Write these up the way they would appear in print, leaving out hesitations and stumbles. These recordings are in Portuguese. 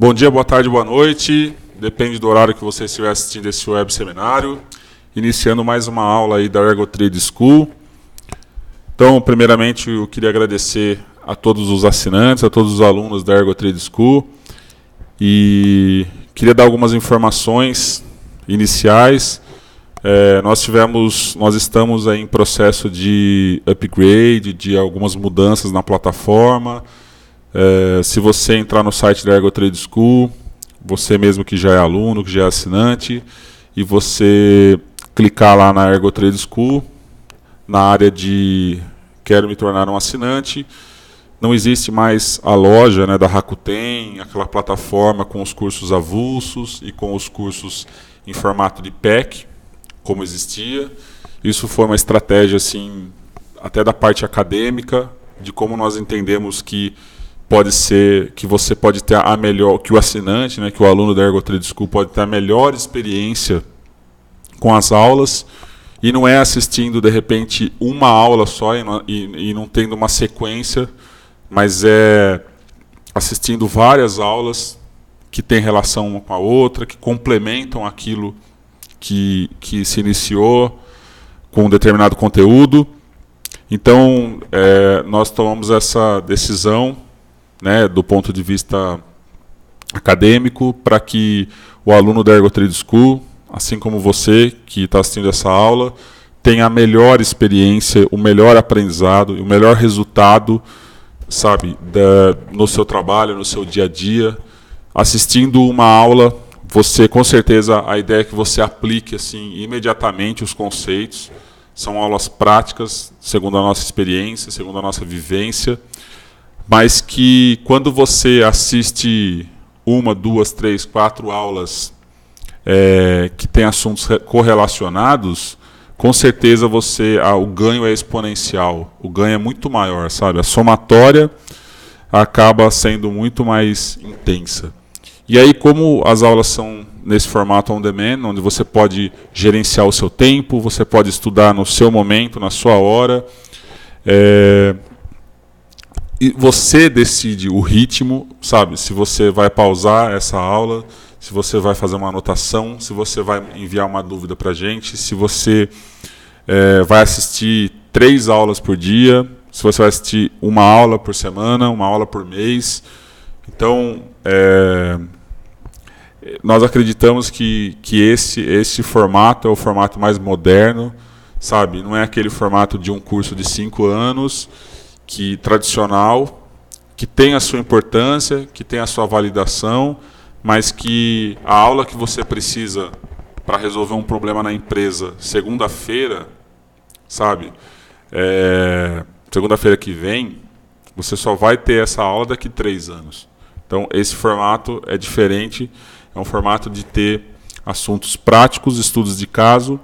Bom dia, boa tarde, boa noite. Depende do horário que você estiver assistindo esse web seminário. Iniciando mais uma aula aí da Ergo Trade School. Então, primeiramente, eu queria agradecer a todos os assinantes, a todos os alunos da Ergo Trade School. E queria dar algumas informações iniciais. Nós estamos aí em processo de upgrade, de algumas mudanças na plataforma. Se você entrar no site da Ergo Trade School, você mesmo que já é aluno, que já é assinante, e você clicar lá na Ergo Trade School, na área de quero me tornar um assinante, não existe mais a loja, né, da Rakuten, aquela plataforma com os cursos avulsos e com os cursos em formato de pack, como existia. Isso foi uma estratégia assim, até da parte acadêmica, de como nós entendemos que pode ser que você pode ter a melhor, que o assinante, né, que o aluno da Ergo Trade School pode ter a melhor experiência com as aulas, e não é assistindo de repente uma aula só e não tendo uma sequência, mas é assistindo várias aulas que têm relação uma com a outra, que complementam aquilo que se iniciou com um determinado conteúdo. Então, nós tomamos essa decisão, né, do ponto de vista acadêmico, para que o aluno da Ergo Trade School, assim como você que está assistindo essa aula, tenha a melhor experiência, o melhor aprendizado e o melhor resultado, sabe, no seu trabalho, no seu dia a dia. Assistindo uma aula, você, com certeza, a ideia é que você aplique assim, imediatamente os conceitos. São aulas práticas, segundo a nossa experiência, segundo a nossa vivência, mas que quando você assiste uma, duas, três, quatro aulas que tem assuntos correlacionados, com certeza o ganho é exponencial, o ganho é muito maior, sabe? A somatória acaba sendo muito mais intensa. E aí, como as aulas são nesse formato on demand, onde você pode gerenciar o seu tempo, você pode estudar no seu momento, na sua hora, e você decide o ritmo, sabe? Se você vai pausar essa aula, se você vai fazer uma anotação, se você vai enviar uma dúvida para a gente, se você vai assistir 3 aulas por dia, se você vai assistir uma aula por semana, uma aula por mês. Então, nós acreditamos que esse formato é o formato mais moderno, sabe? Não é aquele formato de um curso de 5 anos, tradicional, que tem a sua importância, que tem a sua validação, mas que a aula que você precisa para resolver um problema na empresa segunda-feira, sabe? Segunda-feira que vem, você só vai ter essa aula daqui 3 anos. Então, esse formato é diferente, é um formato de ter assuntos práticos, estudos de caso,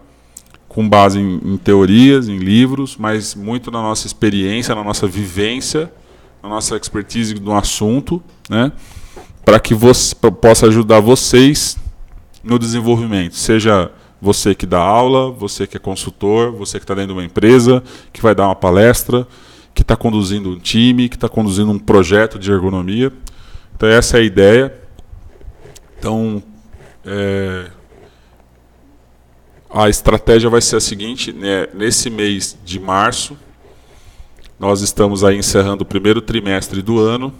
com base em teorias, em livros, mas muito na nossa experiência, na nossa vivência, na nossa expertise no assunto, né, para que possa ajudar vocês no desenvolvimento. Seja você que dá aula, você que é consultor, você que está dentro de uma empresa, que vai dar uma palestra, que está conduzindo um time, que está conduzindo um projeto de ergonomia. Então, essa é a ideia. Então, a estratégia vai ser a seguinte, né, nesse mês de março, nós estamos aí encerrando o primeiro trimestre do ano,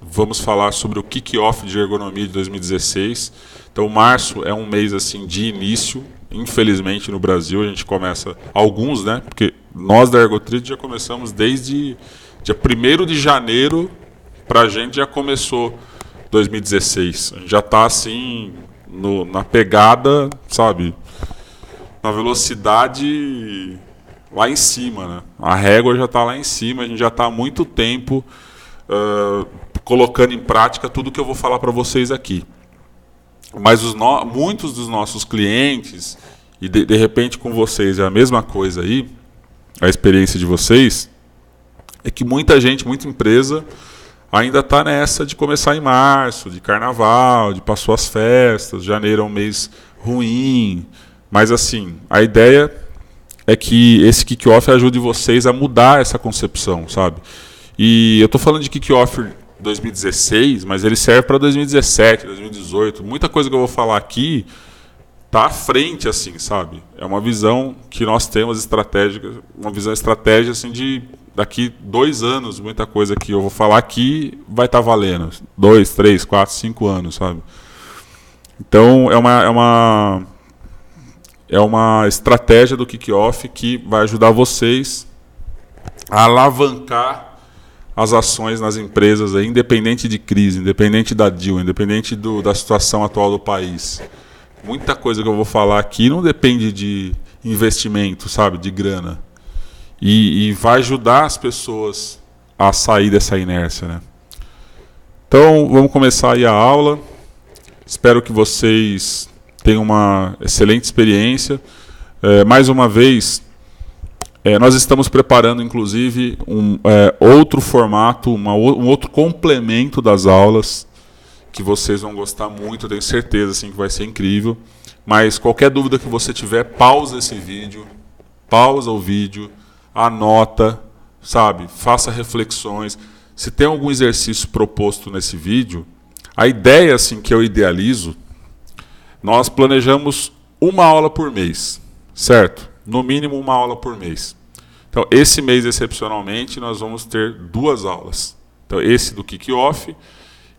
vamos falar sobre o kick-off de ergonomia de 2016. Então, março é um mês assim, de início, infelizmente no Brasil, a gente começa, alguns, né, porque nós da Ergotrade já começamos desde dia 1º de janeiro, para a gente já começou 2016, a gente já está assim, na pegada, sabe, na velocidade lá em cima, né? A régua já está lá em cima, a gente já está há muito tempo colocando em prática tudo que eu vou falar para vocês aqui. Mas muitos dos nossos clientes, e de repente com vocês é a mesma coisa aí, a experiência de vocês, é que muita gente, muita empresa, ainda está nessa de começar em março, de carnaval, de passou as festas, janeiro é um mês ruim. Mas assim, a ideia é que esse kick-off ajude vocês a mudar essa concepção, sabe? E eu estou falando de kick-off 2016, mas ele serve para 2017, 2018. Muita coisa que eu vou falar aqui tá à frente, assim, sabe? É uma visão que nós temos estratégica, uma visão estratégica assim de daqui 2 anos, muita coisa que eu vou falar aqui vai estar valendo 2, 3, 4, 5 anos, sabe? Então é uma estratégia do Kickoff que vai ajudar vocês a alavancar as ações nas empresas, aí, independente de crise, independente da deal, independente da situação atual do país. Muita coisa que eu vou falar aqui não depende de investimento, sabe, de grana. E vai ajudar as pessoas a sair dessa inércia, né? Então, vamos começar aí a aula. Espero que vocês tenham uma excelente experiência. Mais uma vez, nós estamos preparando, inclusive, outro formato, um outro complemento das aulas, que vocês vão gostar muito, eu tenho certeza assim, que vai ser incrível. Mas qualquer dúvida que você tiver, pausa esse vídeo, pausa o vídeo, anota, sabe? Faça reflexões. Se tem algum exercício proposto nesse vídeo, a ideia assim, que eu idealizo, nós planejamos uma aula por mês, certo? No mínimo uma aula por mês. Então, esse mês, excepcionalmente, nós vamos ter 2 aulas. Então, esse do Kickoff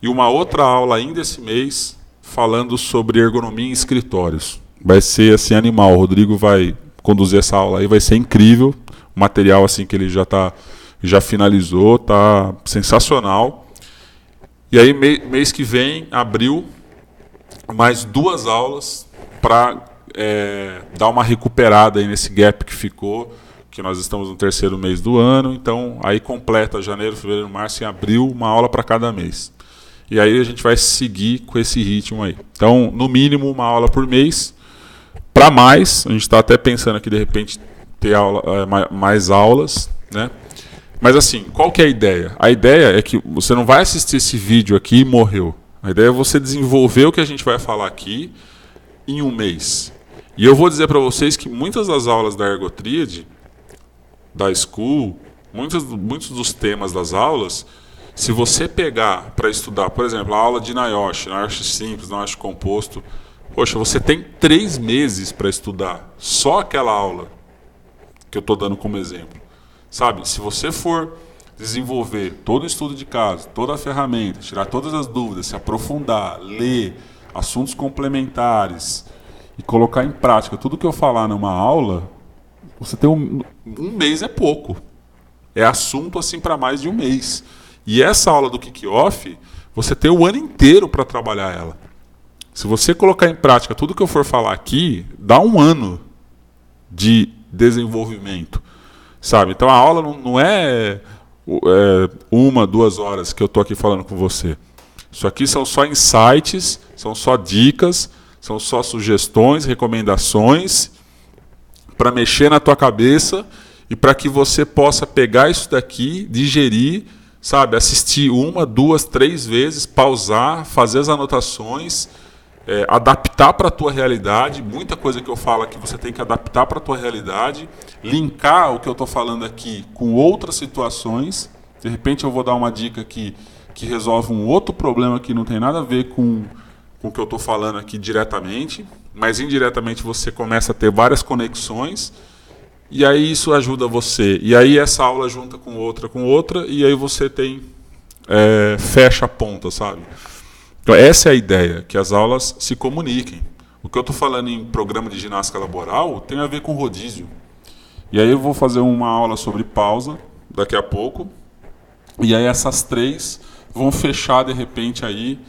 e uma outra aula ainda esse mês falando sobre ergonomia em escritórios. Vai ser assim animal. O Rodrigo vai conduzir essa aula aí, vai ser incrível. O material assim que ele já finalizou, tá sensacional. E aí mês que vem, abril, mais 2 aulas para dar uma recuperada aí nesse gap que ficou, que nós estamos no 3º mês do ano. Então aí completa janeiro, fevereiro, março e abril, uma aula para cada mês. E aí a gente vai seguir com esse ritmo aí. Então, no mínimo, uma aula por mês. Para mais, a gente está até pensando aqui, de repente, ter mais aulas, né? Mas assim, qual que é a ideia? A ideia é que você não vai assistir esse vídeo aqui e morreu. A ideia é você desenvolver o que a gente vai falar aqui em um mês. E eu vou dizer para vocês que muitas das aulas da Ergotríade, da School, muitos dos temas das aulas, se você pegar para estudar, por exemplo, a aula de NIOSH simples, NIOSH composto, poxa, você tem 3 meses para estudar só aquela aula que eu estou dando como exemplo. Sabe, se você for desenvolver todo o estudo de caso, toda a ferramenta, tirar todas as dúvidas, se aprofundar, ler assuntos complementares e colocar em prática tudo que eu falar numa aula, você tem um mês é pouco. É assunto assim para mais de um mês. E essa aula do Kickoff, você tem o ano inteiro para trabalhar ela. Se você colocar em prática tudo que eu for falar aqui, dá um ano de desenvolvimento, sabe? Então a aula não é 1, 2 horas que eu estou aqui falando com você. Isso aqui são só insights, são só dicas, são só sugestões, recomendações para mexer na tua cabeça e para que você possa pegar isso daqui, digerir, sabe, assistir 1, 2, 3 vezes, pausar, fazer as anotações, adaptar para a tua realidade. Muita coisa que eu falo aqui você tem que adaptar para a tua realidade, linkar o que eu estou falando aqui com outras situações. De repente eu vou dar uma dica aqui que resolve um outro problema que não tem nada a ver com o que eu estou falando aqui diretamente, mas indiretamente você começa a ter várias conexões. E aí isso ajuda você. E aí essa aula junta com outra, e aí você tem fecha a ponta, sabe? Então essa é a ideia, que as aulas se comuniquem. O que eu estou falando em programa de ginástica laboral tem a ver com rodízio. E aí eu vou fazer uma aula sobre pausa daqui a pouco. E aí essas 3 vão fechar de repente aí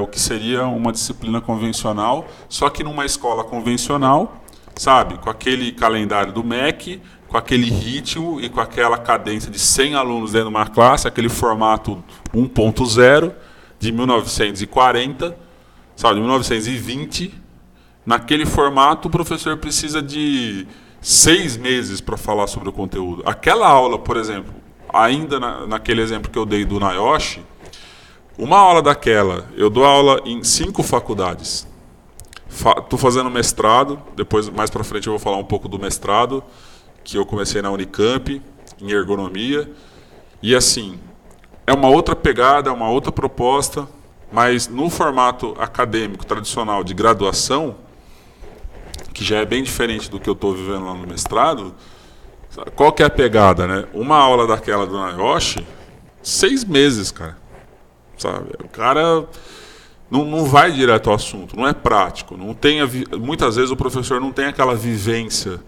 o que seria uma disciplina convencional, só que numa escola convencional, sabe, com aquele calendário do MEC, com aquele ritmo e com aquela cadência de 100 alunos dentro de uma classe, aquele formato 1.0 de 1940, sabe, de 1920. Naquele formato, o professor precisa de 6 meses para falar sobre o conteúdo. Aquela aula, por exemplo, ainda naquele exemplo que eu dei do NIOSH, uma aula daquela, eu dou aula em 5 faculdades. Estou fazendo mestrado, depois mais para frente eu vou falar um pouco do mestrado, que eu comecei na Unicamp, em ergonomia. E assim, é uma outra pegada, é uma outra proposta, mas no formato acadêmico tradicional de graduação, que já é bem diferente do que eu estou vivendo lá no mestrado, qual que é a pegada, né? Uma aula daquela do Nayoshi, 6 meses, cara. Sabe? O cara não vai direto ao assunto, não é prático. Não tem muitas vezes o professor não tem aquela vivência.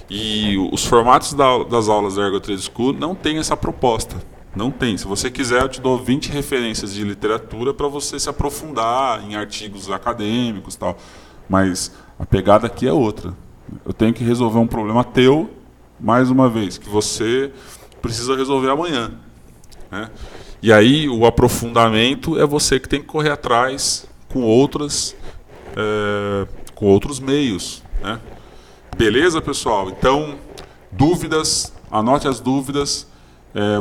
E os formatos das aulas da Ergo Trade School não tem essa proposta. Não tem. Se você quiser, eu te dou 20 referências de literatura para você se aprofundar em artigos acadêmicos e tal. Mas a pegada aqui é outra. Eu tenho que resolver um problema teu, mais uma vez, que você precisa resolver amanhã. Né? E aí o aprofundamento é você que tem que correr atrás com outros meios. Né? Beleza, pessoal? Então, dúvidas, anote as dúvidas.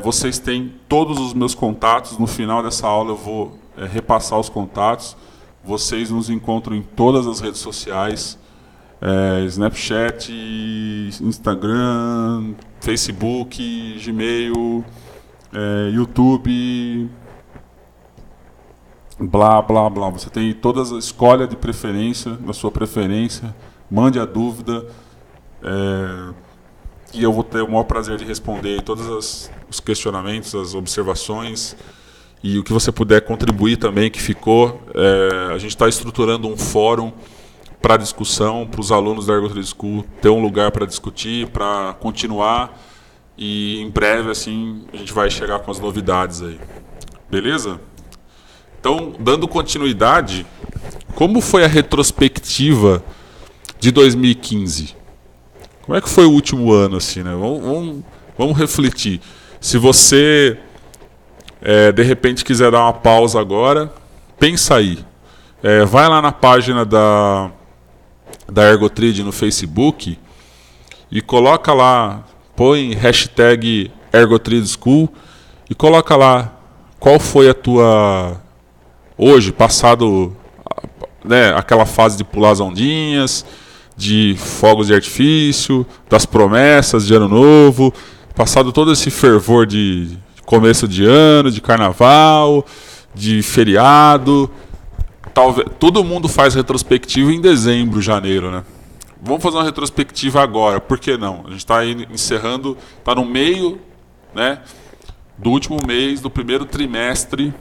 Vocês têm todos os meus contatos. No final dessa aula eu vou repassar os contatos. Vocês nos encontram em todas as redes sociais. Snapchat, Instagram, Facebook, Gmail, YouTube, blá, blá, blá. Você tem todas a escolha de preferência, da sua preferência. Mande a dúvida. E eu vou ter o maior prazer de responder todos os questionamentos, as observações e o que você puder contribuir também que ficou. A gente está estruturando um fórum para discussão, para os alunos da Ergo Trade School ter um lugar para discutir, para continuar, e em breve assim a gente vai chegar com as novidades aí. Beleza? Então, dando continuidade, como foi a retrospectiva de 2015? Como é que foi o último ano, assim, né? Vamos refletir. Se você, de repente, quiser dar uma pausa agora, pensa aí. Vai lá na página da Ergotrade no Facebook e coloca lá, põe hashtag Ergotrade School e coloca lá qual foi a tua... Hoje, passado, né, aquela fase de pular as ondinhas, de fogos de artifício, das promessas de ano novo, passado todo esse fervor de começo de ano, de carnaval, de feriado. Talvez, todo mundo faz retrospectiva em dezembro, janeiro, né? Vamos fazer uma retrospectiva agora, por que não? A gente está encerrando, está no meio, né, do último mês, do primeiro trimestre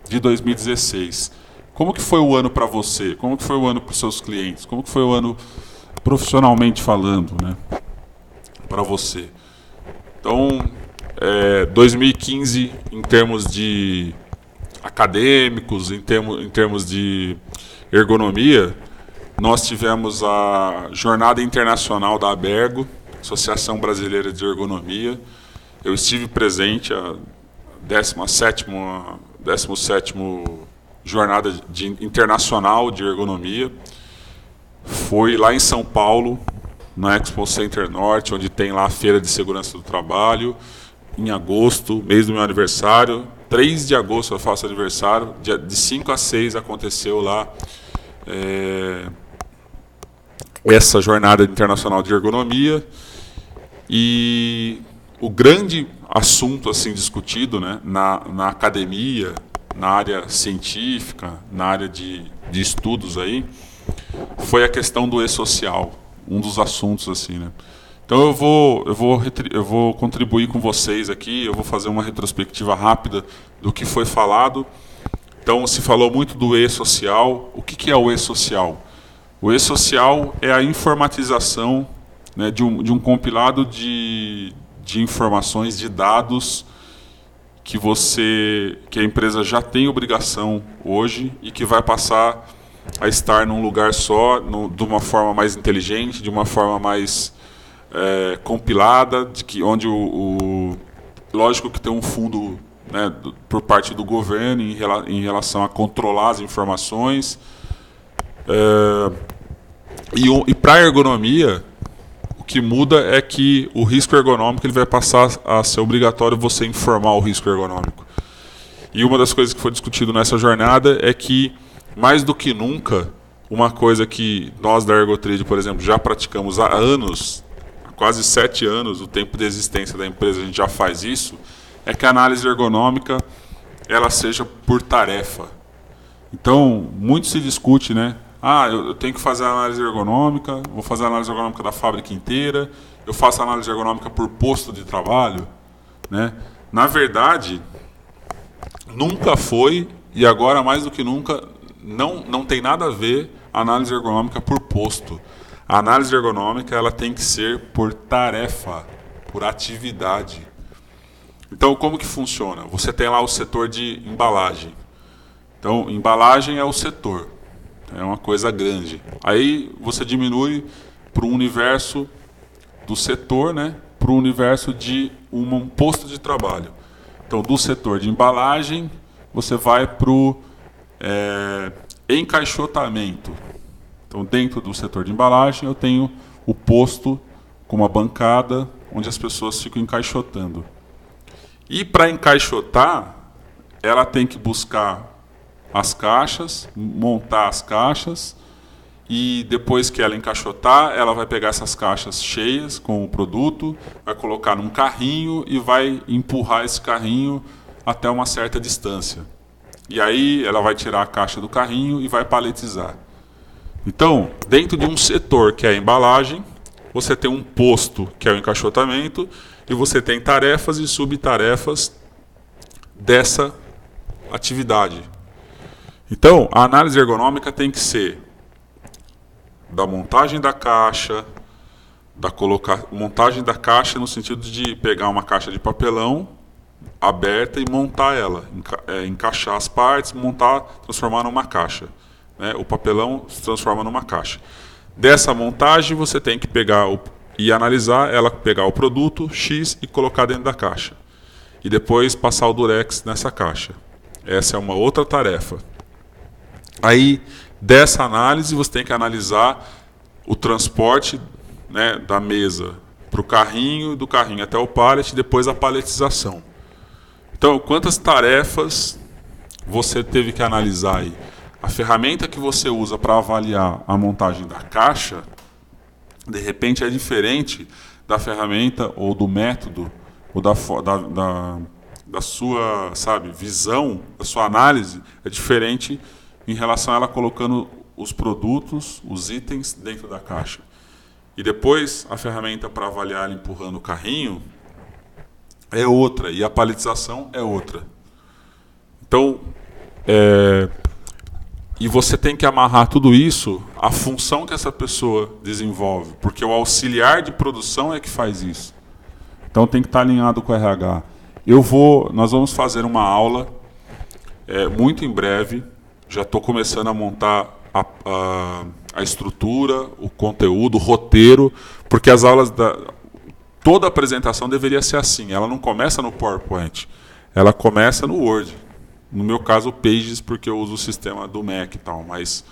de 2016. Como que foi o ano para você? Como que foi o ano para os seus clientes? Como que foi o ano profissionalmente falando, né, para você? Então, 2015, em termos de acadêmicos, em termos de ergonomia, nós tivemos a Jornada Internacional da ABERGO, Associação Brasileira de Ergonomia. Eu estive presente a 17ª Jornada Internacional de Ergonomia. Foi lá em São Paulo, no Expo Center Norte, onde tem lá a Feira de Segurança do Trabalho, em agosto, mês do meu aniversário. 3 de agosto eu faço aniversário, de 5 a 6 aconteceu lá essa Jornada Internacional de Ergonomia. E o grande assunto assim discutido, né, na academia, na área científica, na área de estudos aí, foi a questão do e-social, um dos assuntos assim, né? Então eu vou contribuir com vocês aqui, eu vou fazer uma retrospectiva rápida do que foi falado. Então se falou muito do e-social. O que é o e-social? O e-social é a informatização, né, de um compilado de informações, de dados que a empresa já tem obrigação hoje e que vai passar a estar num lugar só, de uma forma mais inteligente, de uma forma mais compilada, onde lógico que tem um fundo, né, por parte do governo em relação a controlar as informações. E para a ergonomia, o que muda é que o risco ergonômico ele vai passar a ser obrigatório você informar o risco ergonômico. E uma das coisas que foi discutido nessa jornada é que, mais do que nunca, uma coisa que nós da Ergotrade, por exemplo, já praticamos há anos, há quase 7 anos, o tempo de existência da empresa, a gente já faz isso, é que a análise ergonômica ela seja por tarefa. Então, muito se discute, né? Eu tenho que fazer a análise ergonômica, vou fazer a análise ergonômica da fábrica inteira, eu faço a análise ergonômica por posto de trabalho, né? Na verdade, nunca foi, e agora mais do que nunca, não tem nada a ver a análise ergonômica por posto. A análise ergonômica ela tem que ser por tarefa, por atividade. Então, como que funciona? Você tem lá o setor de embalagem. Então, embalagem é o setor. É uma coisa grande. Aí você diminui para o universo do setor, né, para o universo de um posto de trabalho. Então, do setor de embalagem, você vai para o encaixotamento. Então, dentro do setor de embalagem, eu tenho o posto com uma bancada, onde as pessoas ficam encaixotando. E para encaixotar, ela tem que buscar as caixas, montar as caixas, e depois que ela encaixotar, ela vai pegar essas caixas cheias com o produto, vai colocar num carrinho e vai empurrar esse carrinho até uma certa distância. E aí ela vai tirar a caixa do carrinho e vai paletizar. Então, dentro de um setor que é a embalagem, você tem um posto que é o encaixotamento e você tem tarefas e subtarefas dessa atividade. Então, a análise ergonômica tem que ser da montagem da caixa, montagem da caixa no sentido de pegar uma caixa de papelão aberta e montar ela, encaixar as partes, montar, transformar numa caixa. Né? O papelão se transforma numa caixa. Dessa montagem você tem que pegar e analisar, ela pegar o produto X e colocar dentro da caixa. E depois passar o durex nessa caixa. Essa é uma outra tarefa. Aí, dessa análise, você tem que analisar o transporte, né, da mesa para o carrinho, do carrinho até o pallet, e depois a paletização. Então, quantas tarefas você teve que analisar aí? A ferramenta que você usa para avaliar a montagem da caixa, de repente é diferente da ferramenta ou do método ou da sua, visão, da sua análise, é diferente em relação a ela colocando os produtos, os itens dentro da caixa. E depois a ferramenta para avaliar ela empurrando o carrinho é outra, e a paletização é outra. Então, e você tem que amarrar tudo isso à função que essa pessoa desenvolve, porque o auxiliar de produção é que faz isso. Então tem que estar alinhado com o RH. Nós vamos fazer uma aula muito em breve. Já estou começando a montar a estrutura, o conteúdo, o roteiro, porque as aulas toda a apresentação deveria ser assim. Ela não começa no PowerPoint, ela começa no Word. No meu caso, o Pages, porque eu uso o sistema do Mac e tal. Mas,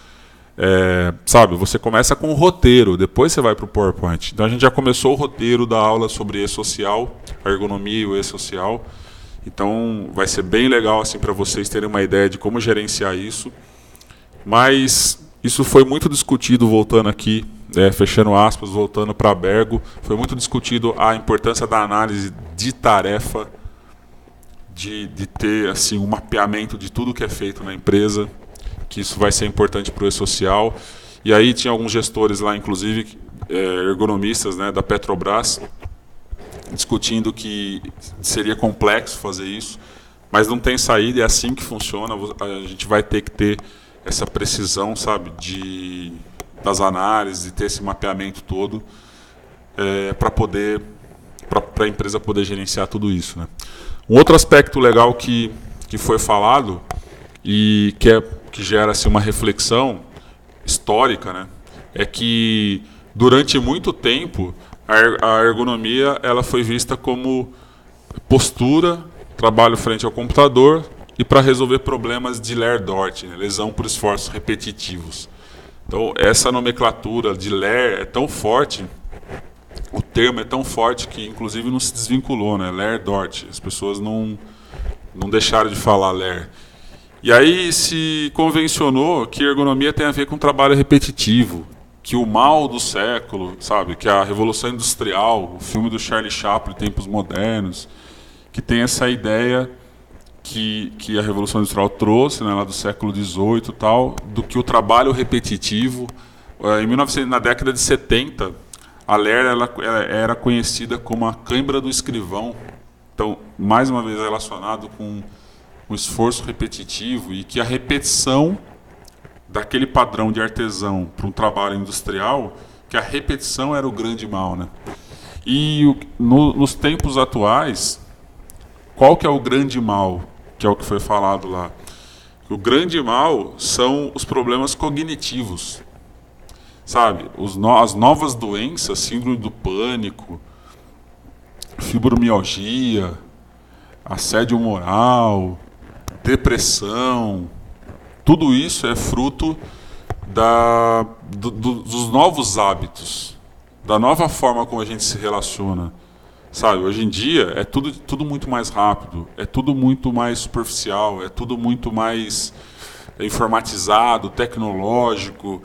você começa com o roteiro, depois você vai para o PowerPoint. Então a gente já começou o roteiro da aula sobre E-Social, a ergonomia e o E-Social. Então vai ser bem legal assim, para vocês terem uma ideia de como gerenciar isso. Mas isso foi muito discutido, voltando aqui, fechando aspas, voltando para a Bergo, foi muito discutido a importância da análise de tarefa, de ter assim, um mapeamento de tudo que é feito na empresa, que isso vai ser importante para o E-Social. E aí tinha alguns gestores lá, inclusive ergonomistas, né, da Petrobras, discutindo que seria complexo fazer isso, mas não tem saída, é assim que funciona. A gente vai ter que ter essa precisão, das análises, e ter esse mapeamento todo para a empresa poder gerenciar tudo isso, né? Um outro aspecto legal que foi falado e que gera assim, uma reflexão histórica, né, é que durante muito tempo a ergonomia ela foi vista como postura, trabalho frente ao computador e para resolver problemas de Lerdort, né, lesão por esforços repetitivos. Então essa nomenclatura de LER é tão forte, o termo é tão forte que inclusive não se desvinculou, né? Lerdort, as pessoas não deixaram de falar LER. E aí se convencionou que ergonomia tem a ver com trabalho repetitivo, que o mal do século, que a Revolução Industrial, o filme do Charlie Chaplin, Tempos Modernos, que tem essa ideia que a Revolução Industrial trouxe, né, lá do século XVIII e tal, do que o trabalho repetitivo. Na década de 70, a Ler ela era conhecida como a cãibra do escrivão. Então, mais uma vez relacionado com o esforço repetitivo, e que a repetição daquele padrão de artesão para um trabalho industrial, que a repetição era o grande mal, né? E nos tempos atuais, qual que é o grande mal? Que é o que foi falado lá. O grande mal são os problemas cognitivos. Sabe? As novas doenças, síndrome do pânico, fibromialgia, assédio moral, depressão, tudo isso é fruto dos novos hábitos, da nova forma como a gente se relaciona. Sabe, hoje em dia é tudo muito mais rápido, é tudo muito mais superficial, é tudo muito mais informatizado, tecnológico.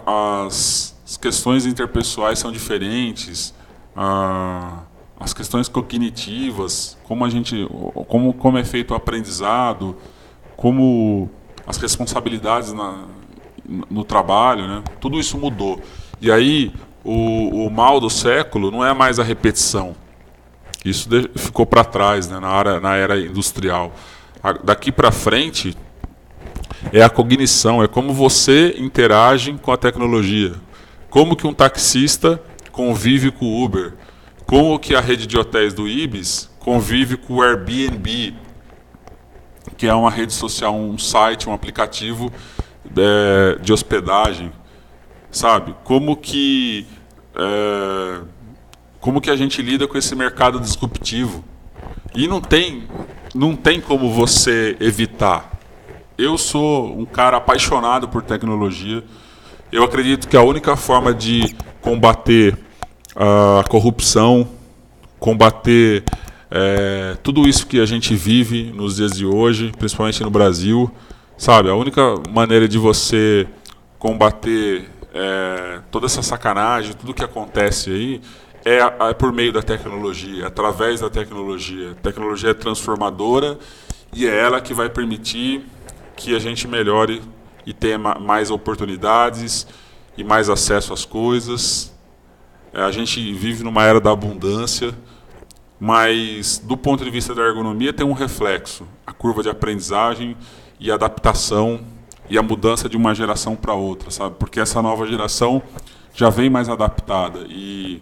As questões interpessoais são diferentes, as questões cognitivas, como é feito o aprendizado, como as responsabilidades no trabalho, né? Tudo isso mudou. E aí o mal do século não é mais a repetição. Isso ficou para trás, né, na era industrial. Daqui para frente é a cognição, é como você interage com a tecnologia. Como que um taxista convive com o Uber. Como que a rede de hotéis do Ibis convive com o Airbnb, que é uma rede social, um site, um aplicativo de hospedagem. Sabe? Como que a gente lida com esse mercado disruptivo? E não tem como você evitar. Eu sou um cara apaixonado por tecnologia. Eu acredito que a única forma de combater a corrupção, combater tudo isso que a gente vive nos dias de hoje, principalmente no Brasil, sabe? A única maneira de você combater toda essa sacanagem, tudo que acontece aí, é por meio da tecnologia, através da tecnologia. A tecnologia é transformadora e é ela que vai permitir que a gente melhore e tenha mais oportunidades e mais acesso às coisas. A gente vive numa era da abundância, mas do ponto de vista da ergonomia tem um reflexo. A curva de aprendizagem e adaptação e a mudança de uma geração para outra, sabe? Porque essa nova geração já vem mais adaptada. E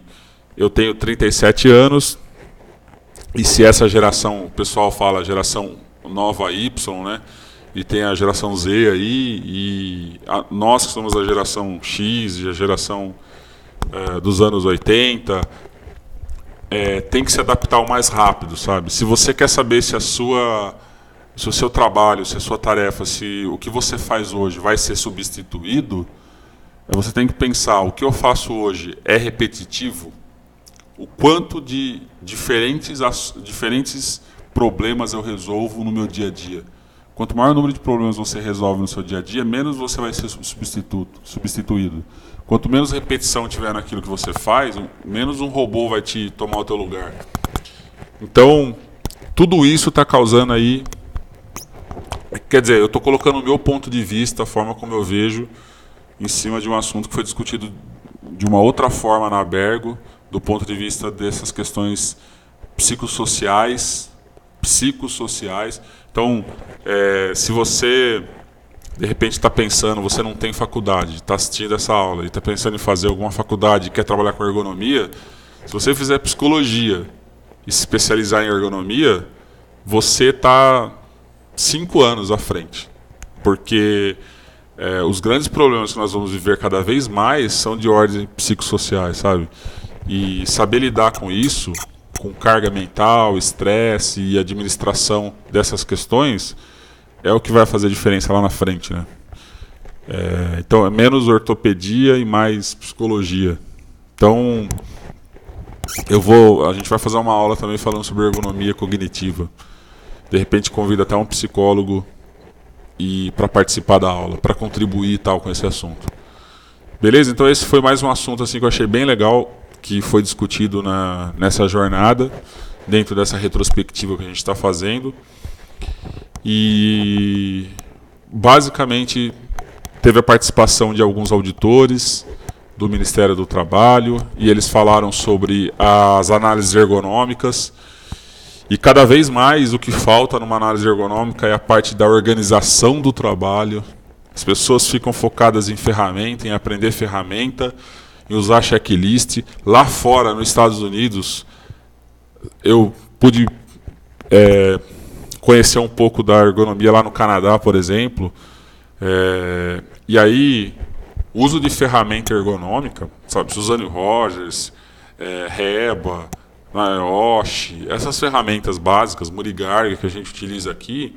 eu tenho 37 anos, e se essa geração, o pessoal fala geração nova Y, né? E tem a geração Z aí, e nós que somos a geração X e a geração dos anos 80, tem que se adaptar o mais rápido, sabe? Se você quer saber se o seu trabalho, se a sua tarefa, se o que você faz hoje vai ser substituído, você tem que pensar, o que eu faço hoje é repetitivo? O quanto de diferentes problemas eu resolvo no meu dia a dia? Quanto maior o número de problemas você resolve no seu dia a dia, menos você vai ser substituído. Quanto menos repetição tiver naquilo que você faz, menos um robô vai te tomar o teu lugar. Então, tudo isso está causando aí... Quer dizer, eu estou colocando o meu ponto de vista, a forma como eu vejo, em cima de um assunto que foi discutido de uma outra forma na Abergo, do ponto de vista dessas questões psicossociais. Então, se você, de repente, está pensando, você não tem faculdade, está assistindo essa aula e está pensando em fazer alguma faculdade e quer trabalhar com ergonomia, se você fizer psicologia e se especializar em ergonomia, você está 5 anos à frente. Porque os grandes problemas que nós vamos viver cada vez mais são de ordem psicossociais, sabe? E saber lidar com isso, com carga mental, estresse e administração dessas questões, é o que vai fazer diferença lá na frente, né? Então é menos ortopedia e mais psicologia. Então a gente vai fazer uma aula também falando sobre ergonomia cognitiva. De repente convido até um psicólogo para participar da aula, para contribuir e tal com esse assunto. Beleza? Então esse foi mais um assunto assim que eu achei bem legal, que foi discutido nessa jornada. dentro dessa retrospectiva que a gente está fazendo. E basicamente teve a participação de alguns auditores do Ministério do Trabalho e eles falaram sobre as análises ergonômicas. E cada vez mais o que falta numa análise ergonômica é a parte da organização do trabalho. As pessoas ficam focadas em ferramenta, em aprender ferramenta, em usar checklist. Lá fora, nos Estados Unidos, eu pude conhecer um pouco da ergonomia lá no Canadá, por exemplo. E aí, uso de ferramenta ergonômica, sabe, Suzanne Rogers, Reba, Osh, essas ferramentas básicas, Murigarga, que a gente utiliza aqui,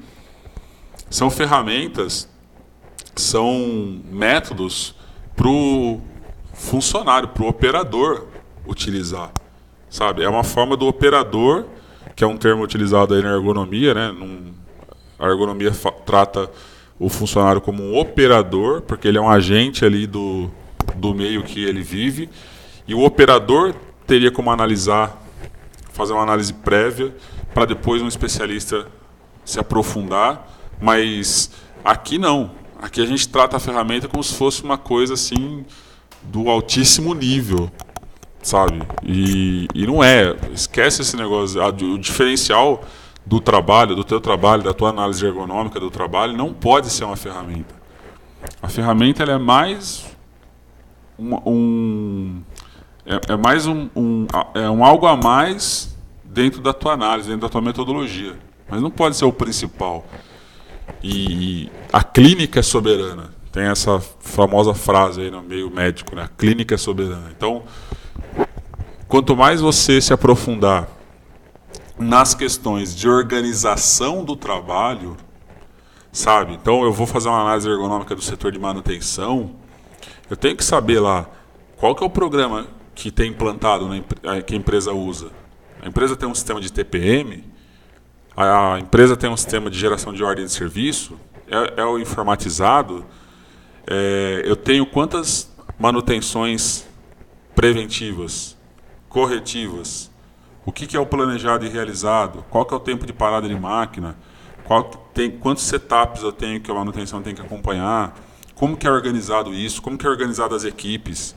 são ferramentas, são métodos para o funcionário, para o operador utilizar. Sabe? É uma forma do operador, que é um termo utilizado aí na ergonomia, né? A ergonomia trata o funcionário como um operador, porque ele é um agente ali do meio que ele vive, e o operador teria como fazer uma análise prévia, para depois um especialista se aprofundar, mas aqui não. Aqui a gente trata a ferramenta como se fosse uma coisa assim do altíssimo nível, sabe? E não é. Esquece esse negócio. O diferencial do trabalho, do teu trabalho, da tua análise ergonômica do trabalho, não pode ser uma ferramenta. A ferramenta ela é mais um algo a mais dentro da tua análise, dentro da tua metodologia. Mas não pode ser o principal. E a clínica é soberana. Tem essa famosa frase aí no meio médico, né? A clínica é soberana. Então, quanto mais você se aprofundar nas questões de organização do trabalho, sabe? Então, eu vou fazer uma análise ergonômica do setor de manutenção, eu tenho que saber lá qual que é o programa que tem implantado, que a empresa usa. A empresa tem um sistema de TPM, a empresa tem um sistema de geração de ordem de serviço, é o informatizado, eu tenho quantas manutenções preventivas, corretivas, o que é o planejado e realizado, qual que é o tempo de parada de máquina, quantos setups eu tenho que a manutenção tem que acompanhar, como que é organizado isso, como que é organizado as equipes,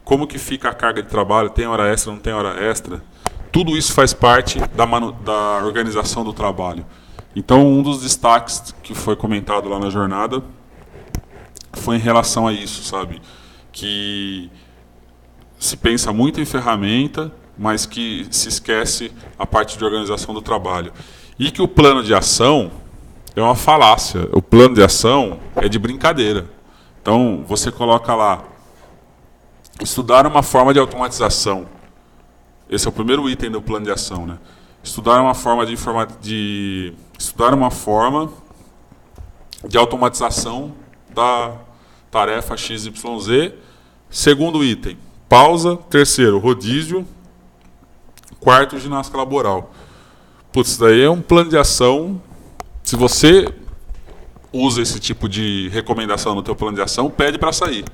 como que fica a carga de trabalho, tem hora extra, não tem hora extra. Tudo isso faz parte da organização do trabalho. Então, um dos destaques que foi comentado lá na jornada foi em relação a isso, sabe? Que se pensa muito em ferramenta, mas que se esquece a parte de organização do trabalho. E que o plano de ação é uma falácia. O plano de ação é de brincadeira. Então, você coloca lá, estudar uma forma de automatização. Esse é o primeiro item do plano de ação, né? Estudar uma forma de automatização da tarefa XYZ. Segundo item, pausa. Terceiro, rodízio. Quarto, ginástica laboral. Putz, isso daí é um plano de ação. Se você usa esse tipo de recomendação no teu plano de ação, pede para sair.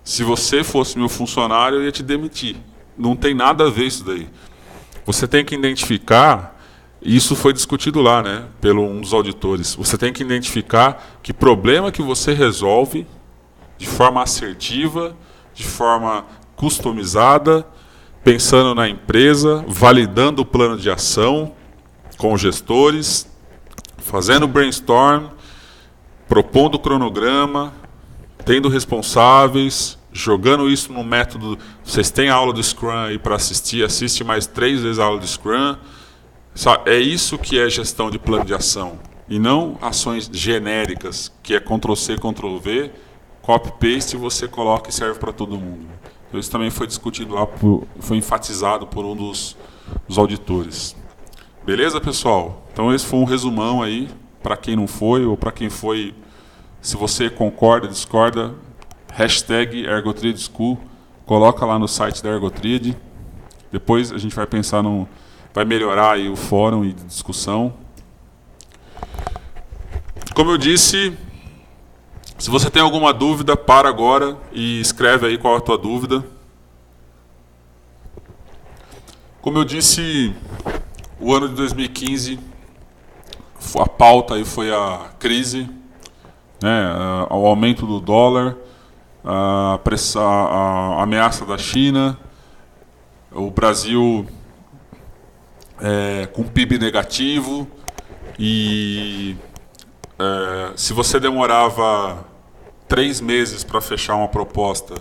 Se você fosse meu funcionário, eu ia te demitir. Não tem nada a ver isso daí. Você tem que identificar, e isso foi discutido lá, né, pelo um dos auditores, você tem que identificar que problema que você resolve de forma assertiva, de forma customizada, pensando na empresa, validando o plano de ação com os gestores, fazendo brainstorm, propondo cronograma, tendo responsáveis, jogando isso no método. Vocês têm a aula do Scrum aí para assistir, assiste mais 3 vezes a aula do Scrum. É isso que é gestão de plano de ação. E não ações genéricas, que é Ctrl+C, Ctrl+V, copy-paste, você coloca e serve para todo mundo. Então, isso também foi discutido lá, foi enfatizado por um dos auditores. Beleza, pessoal? Então esse foi um resumão aí, para quem não foi, ou para quem foi, se você concorda, discorda, #ErgoTriadSchool, coloca lá no site da ErgoTriad. Depois a gente vai pensar vai melhorar aí o fórum e discussão. Como eu disse, se você tem alguma dúvida, para agora e escreve aí qual é a tua dúvida. Como eu disse, o ano de 2015, a pauta aí foi a crise, né, o aumento do dólar, a ameaça da China, o Brasil com PIB negativo e se você demorava 3 meses para fechar uma proposta,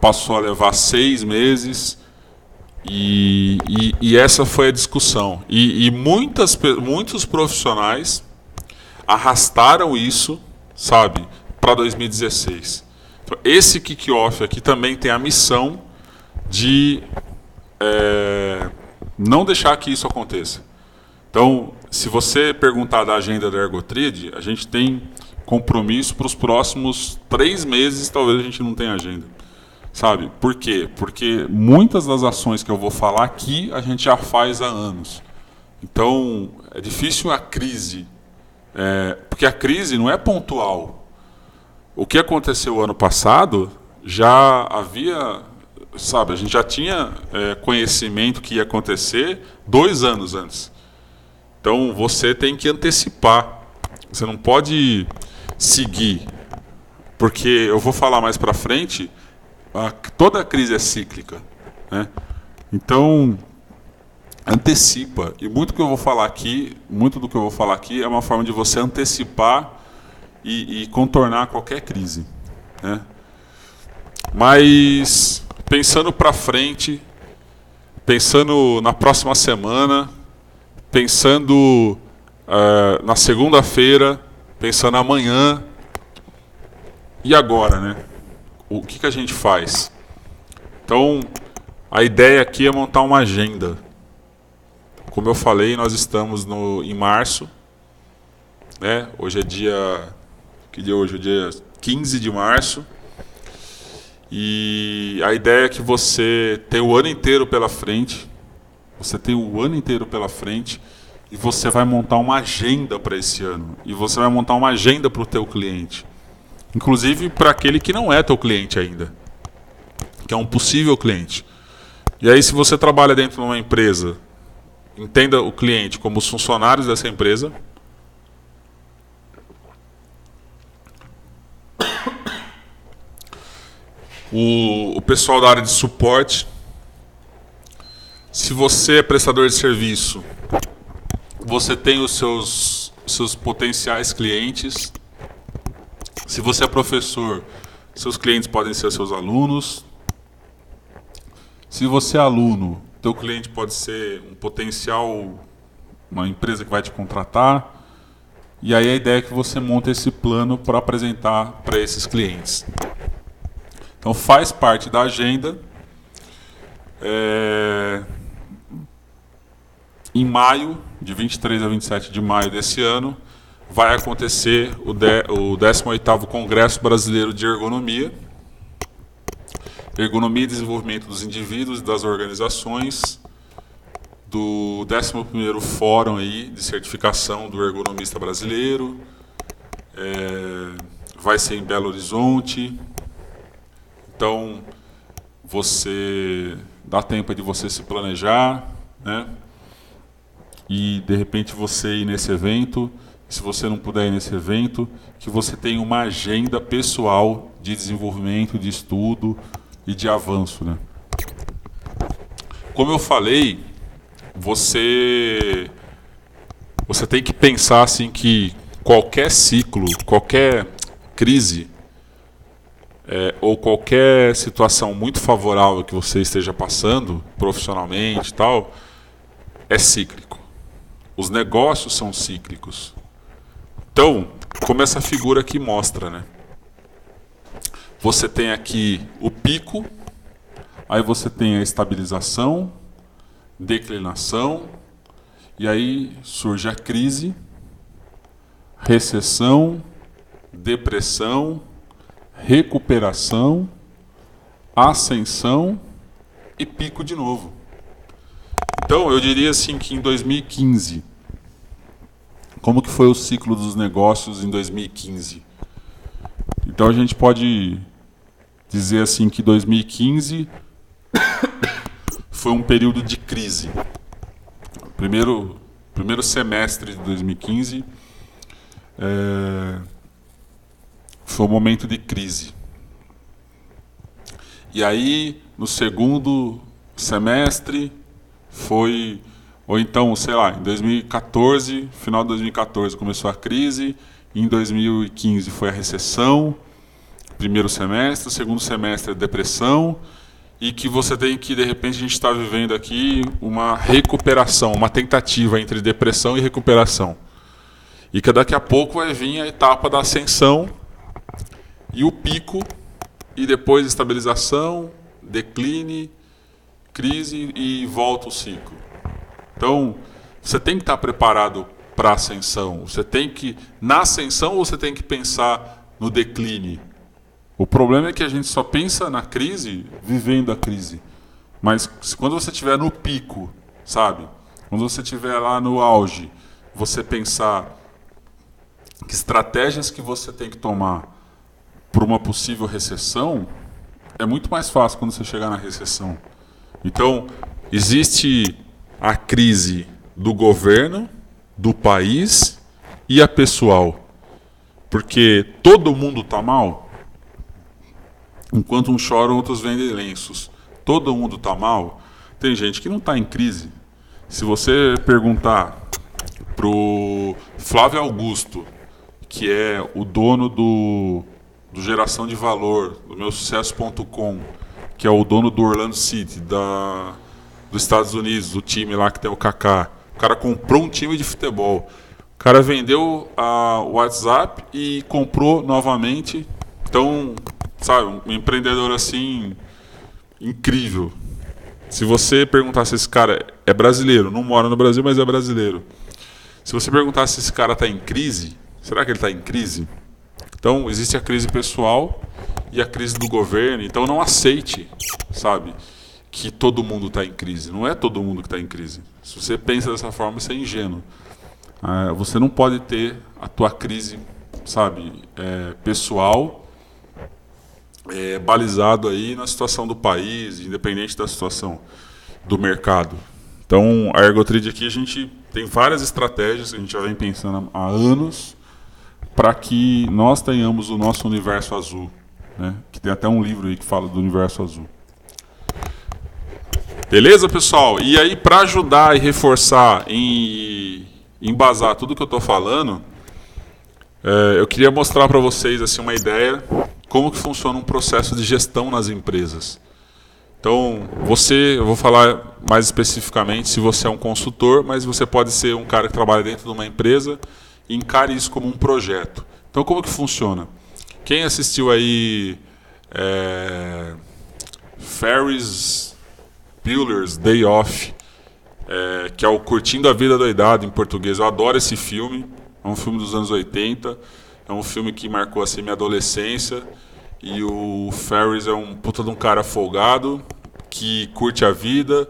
passou a levar 6 meses e essa foi a discussão. E muitos profissionais arrastaram isso, sabe, para 2016. Então, esse kick-off aqui também tem a missão de não deixar que isso aconteça. Então, se você perguntar da agenda da Ergotrade, a gente tem compromisso para os próximos 3 meses, talvez a gente não tenha agenda. Sabe? Por quê? Porque muitas das ações que eu vou falar aqui, a gente já faz há anos. Então, é difícil a crise, porque a crise não é pontual. O que aconteceu ano passado, já havia, sabe, a gente já tinha conhecimento que ia acontecer 2 anos antes. Então, você tem que antecipar. Você não pode seguir, porque eu vou falar mais para frente, toda a crise é cíclica, né? Então, antecipa. E muito do que eu vou falar aqui é uma forma de você antecipar e contornar qualquer crise, né? Mas, pensando para frente, pensando na próxima semana, pensando na segunda-feira, pensando amanhã, e agora, né? O que a gente faz? Então, a ideia aqui é montar uma agenda. Como eu falei, nós estamos em março, né? Hoje é dia... Que dia é hoje? O dia 15 de março. E a ideia é que você tem o ano inteiro pela frente. Você tem o ano inteiro pela frente e você vai montar uma agenda para esse ano. E você vai montar uma agenda para o teu cliente. Inclusive para aquele que não é teu cliente ainda, que é um possível cliente. E aí, se você trabalha dentro de uma empresa, entenda o cliente como os funcionários dessa empresa. O pessoal da área de suporte. Se você é prestador de serviço, você tem os seus potenciais clientes. Se você é professor, seus clientes podem ser seus alunos. Se você é aluno, teu cliente pode ser um potencial, uma empresa que vai te contratar. E aí a ideia é que você monte esse plano para apresentar para esses clientes. Então faz parte da agenda. Em maio, de 23 a 27 de maio desse ano, vai acontecer o 18º Congresso Brasileiro de Ergonomia. Ergonomia e Desenvolvimento dos Indivíduos e das Organizações, do 11º Fórum aí de Certificação do Ergonomista Brasileiro. Vai ser em Belo Horizonte. Então, você dá tempo de você se planejar, né? E, de repente, você ir nesse evento. Se você não puder ir nesse evento, que você tenha uma agenda pessoal de desenvolvimento, de estudo e de avanço, né? Como eu falei, você tem que pensar assim que qualquer ciclo, qualquer crise ou qualquer situação muito favorável que você esteja passando, profissionalmente e tal, é cíclico. Os negócios são cíclicos. Então, como essa figura aqui mostra, né? Você tem aqui o pico, aí você tem a estabilização, declinação, e aí surge a crise, recessão, depressão, recuperação, ascensão e pico de novo. Então, eu diria assim que em 2015, como que foi o ciclo dos negócios em 2015? Então a gente pode dizer assim que 2015 foi um período de crise. Primeiro semestre de 2015 foi um momento de crise. E aí, no segundo semestre, foi... Ou então, sei lá, em 2014, final de 2014 começou a crise, em 2015 foi a recessão, primeiro semestre, segundo semestre a depressão, e que você tem que, de repente, a gente está vivendo aqui uma recuperação, uma tentativa entre depressão e recuperação. E que daqui a pouco vai vir a etapa da ascensão e o pico, e depois estabilização, decline, crise e volta o ciclo. Então, você tem que estar preparado para a ascensão. Você tem que, na ascensão, você tem que pensar no decline. O problema é que a gente só pensa na crise vivendo a crise. Mas quando você estiver no pico, sabe? Quando você estiver lá no auge, você pensar que estratégias que você tem que tomar para uma possível recessão, é muito mais fácil quando você chegar na recessão. Então, existe a crise do governo, do país e a pessoal. Porque todo mundo está mal. Enquanto uns choram, outros vendem lenços. Todo mundo está mal. Tem gente que não está em crise. Se você perguntar pro Flávio Augusto, que é o dono do Geração de Valor, do meusucesso.com, que é o dono do Orlando City, dos Estados Unidos, do time lá que tem o Kaká. O cara comprou um time de futebol. O cara vendeu o WhatsApp e comprou novamente. Então, sabe, um empreendedor assim, incrível. Se você perguntar se esse cara é brasileiro, não mora no Brasil, mas é brasileiro. Se você perguntar se esse cara está em crise, será que ele está em crise? Então, existe a crise pessoal e a crise do governo. Então, não aceite, sabe, que todo mundo está em crise. Não é todo mundo que está em crise. Se você pensa dessa forma, você é ingênuo. Você não pode ter a tua crise, sabe, pessoal, balizado aí na situação do país, independente da situação do mercado. Então, a Ergotrade aqui, a gente tem várias estratégias que a gente já vem pensando há anos para que nós tenhamos o nosso universo azul, né? Que tem até um livro aí que fala do universo azul. Beleza, pessoal? E aí, para ajudar e reforçar e embasar tudo que eu estou falando, eu queria mostrar para vocês assim, uma ideia como que funciona um processo de gestão nas empresas. Então, eu vou falar mais especificamente se você é um consultor, mas você pode ser um cara que trabalha dentro de uma empresa e encare isso como um projeto. Então, como que funciona? Quem assistiu aí Ferris Bueller's Day Off, que é o Curtindo a Vida Doidado em português, eu adoro esse filme, é um filme dos anos 80, é um filme que marcou assim, minha adolescência, e o Ferris é um puta de um cara folgado, que curte a vida,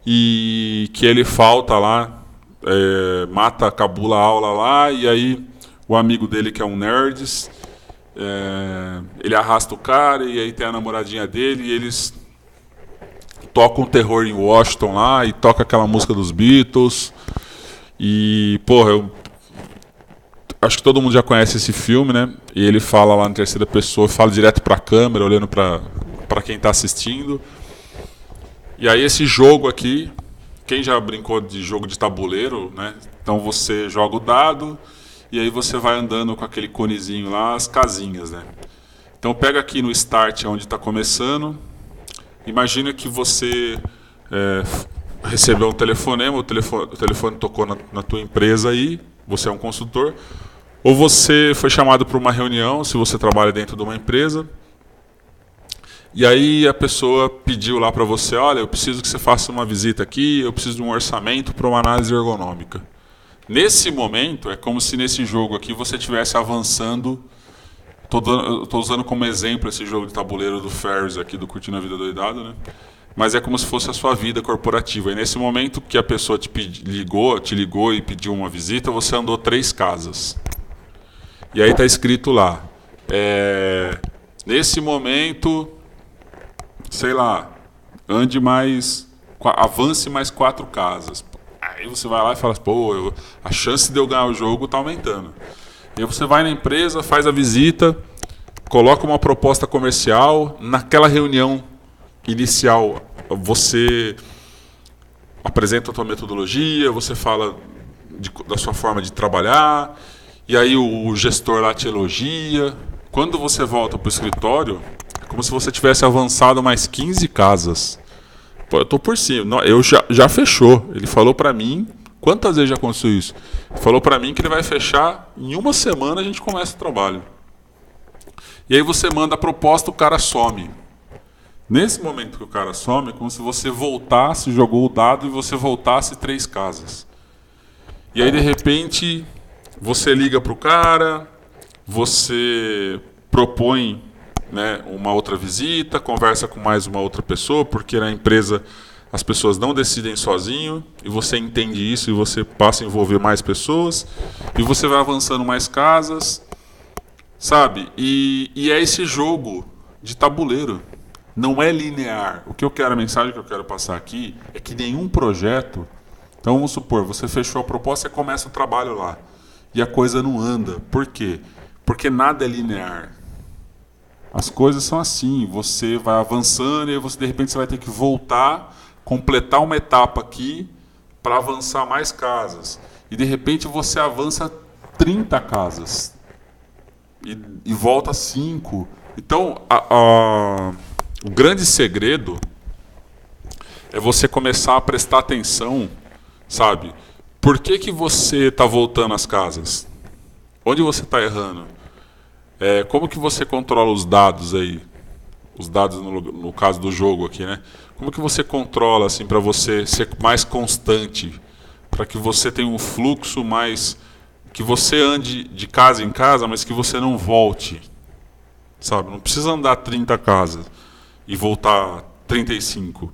e que ele falta lá, cabula a aula lá, e aí o amigo dele que é um nerds, ele arrasta o cara, e aí tem a namoradinha dele, e eles tocam terror em Washington lá, e toca aquela música dos Beatles, e porra, eu acho que todo mundo já conhece esse filme, né? E ele fala lá na terceira pessoa, fala direto para a câmera, olhando para quem está assistindo. E aí esse jogo aqui, quem já brincou de jogo de tabuleiro, né? Então você joga o dado e aí você vai andando com aquele conezinho lá, as casinhas, né? Então pega aqui no start, onde está começando. Imagina que você recebeu um telefonema, o telefone tocou na tua empresa aí, você é um consultor. Ou você foi chamado para uma reunião, se você trabalha dentro de uma empresa, e aí a pessoa pediu lá para você, olha, eu preciso que você faça uma visita aqui, eu preciso de um orçamento para uma análise ergonômica. Nesse momento, é como se nesse jogo aqui você estivesse avançando. Estou usando como exemplo esse jogo de tabuleiro do Ferris aqui, do Curtindo a Vida Doidado, né? Mas é como se fosse a sua vida corporativa. E nesse momento que a pessoa te ligou e pediu uma visita, você andou 3 casas. E aí está escrito lá, nesse momento, sei lá, ande mais avance mais 4 casas. Aí você vai lá e fala, pô, a chance de eu ganhar o jogo está aumentando. E aí você vai na empresa, faz a visita, coloca uma proposta comercial. Naquela reunião inicial, você apresenta a sua metodologia, você fala da sua forma de trabalhar, e aí o gestor lá te elogia. Quando você volta para o escritório, é como se você tivesse avançado mais 15 casas. Pô, eu tô por cima. Eu já fechou. Ele falou para mim, quantas vezes já aconteceu isso? Ele falou para mim que ele vai fechar em uma semana, a gente começa o trabalho. E aí você manda a proposta, o cara some. Nesse momento que o cara some, é como se você voltasse, jogou o dado e você voltasse 3 casas. E aí de repente você liga para o cara, você propõe, né, uma outra visita, conversa com mais uma outra pessoa, porque na empresa as pessoas não decidem sozinho, e você entende isso e você passa a envolver mais pessoas, e você vai avançando mais casas, sabe? E é esse jogo de tabuleiro, não é linear. O que eu quero, a mensagem que eu quero passar aqui é que nenhum projeto, então vamos supor, você fechou a proposta e começa o trabalho lá, e a coisa não anda. Por quê? Porque nada é linear. As coisas são assim, você vai avançando e você, de repente você vai ter que voltar, completar uma etapa aqui para avançar mais casas. E de repente você avança 30 casas e volta 5. Então, o grande segredo é você começar a prestar atenção, sabe? Por que você está voltando às casas? Onde você está errando? Como que você controla os dados aí? Os dados no caso do jogo aqui, né? Como que você controla assim para você ser mais constante, para que você tenha um fluxo mais, que você ande de casa em casa, mas que você não volte, sabe? Não precisa andar 30 casas e voltar 35.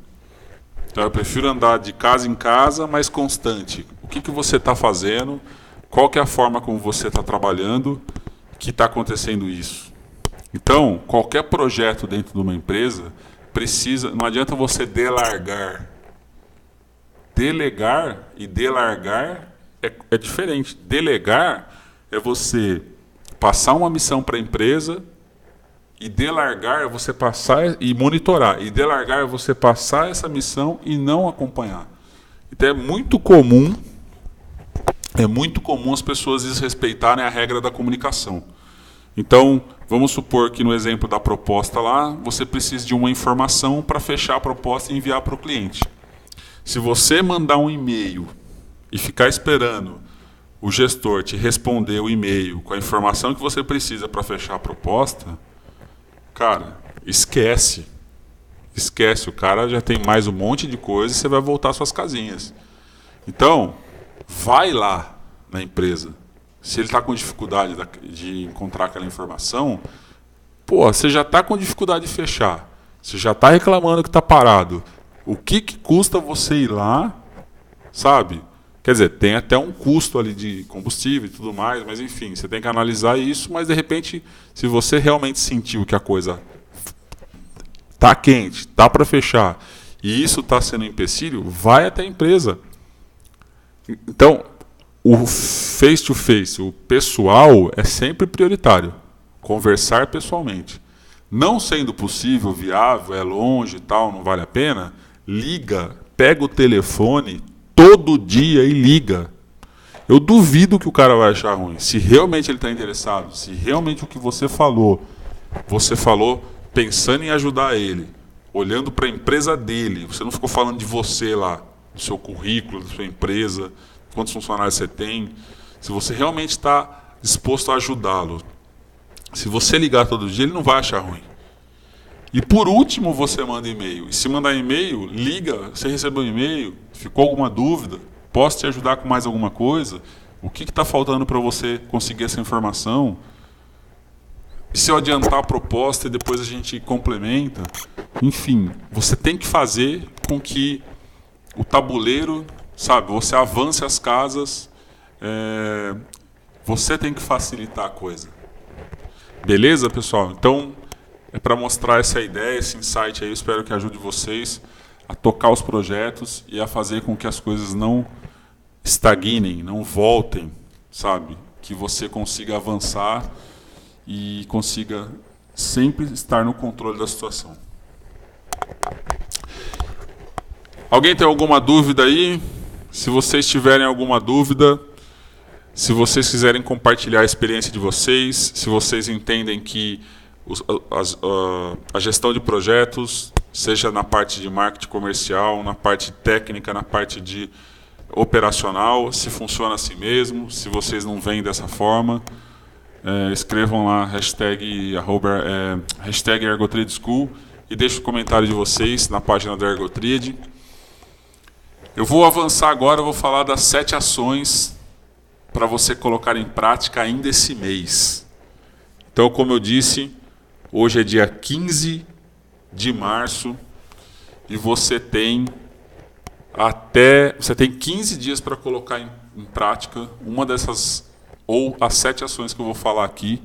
Então eu prefiro andar de casa em casa, mais constante. O que você está fazendo? Qual que é a forma como você está trabalhando que está acontecendo isso? Então, qualquer projeto dentro de uma empresa precisa, não adianta você delargar. Delegar e delargar é diferente. Delegar é você passar uma missão para a empresa, e delargar é você passar e monitorar. E delargar é você passar essa missão e não acompanhar. Então é muito comum as pessoas desrespeitarem a regra da comunicação. Então, vamos supor que no exemplo da proposta lá, você precisa de uma informação para fechar a proposta e enviar para o cliente. Se você mandar um e-mail e ficar esperando o gestor te responder o e-mail com a informação que você precisa para fechar a proposta, cara, esquece. Esquece, o cara já tem mais um monte de coisa e você vai voltar às suas casinhas. Então, vai lá na empresa. Se ele está com dificuldade de encontrar aquela informação, pô, você já está com dificuldade de fechar. Você já está reclamando que está parado. O que custa você ir lá, sabe? Quer dizer, tem até um custo ali de combustível e tudo mais, mas enfim, você tem que analisar isso, mas de repente, se você realmente sentiu que a coisa está quente, está para fechar, e isso está sendo um empecilho, vai até a empresa. Então, o face-to-face, o pessoal, é sempre prioritário. Conversar pessoalmente. Não sendo possível, viável, é longe e tal, não vale a pena, liga, pega o telefone todo dia e liga. Eu duvido que o cara vai achar ruim. Se realmente ele está interessado, se realmente o que você falou pensando em ajudar ele, olhando para a empresa dele, você não ficou falando de você lá, do seu currículo, da sua empresa, quantos funcionários você tem, se você realmente está disposto a ajudá-lo, se você ligar todo dia, ele não vai achar ruim. E por último, você manda e-mail. E se mandar e-mail, liga, você recebeu um e-mail, ficou alguma dúvida, posso te ajudar com mais alguma coisa? O que está faltando para você conseguir essa informação? E se eu adiantar a proposta e depois a gente complementa? Enfim, você tem que fazer com que o tabuleiro, sabe, você avance as casas, você tem que facilitar a coisa. Beleza, pessoal? Então, é para mostrar essa ideia, esse insight aí, eu espero que ajude vocês a tocar os projetos e a fazer com que as coisas não estagnem, não voltem, sabe? Que você consiga avançar e consiga sempre estar no controle da situação. Alguém tem alguma dúvida aí? Se vocês tiverem alguma dúvida, se vocês quiserem compartilhar a experiência de vocês, se vocês entendem que a gestão de projetos, seja na parte de marketing comercial, na parte técnica, na parte de operacional, se funciona assim mesmo, se vocês não veem dessa forma, escrevam lá hashtag ErgoTriadSchool e deixem o comentário de vocês na página da ErgoTriad. Eu vou avançar agora, eu vou falar das 7 ações para você colocar em prática ainda esse mês. Então, como eu disse, hoje é dia 15 de março e você tem 15 dias para colocar em prática uma dessas, ou as 7 ações que eu vou falar aqui,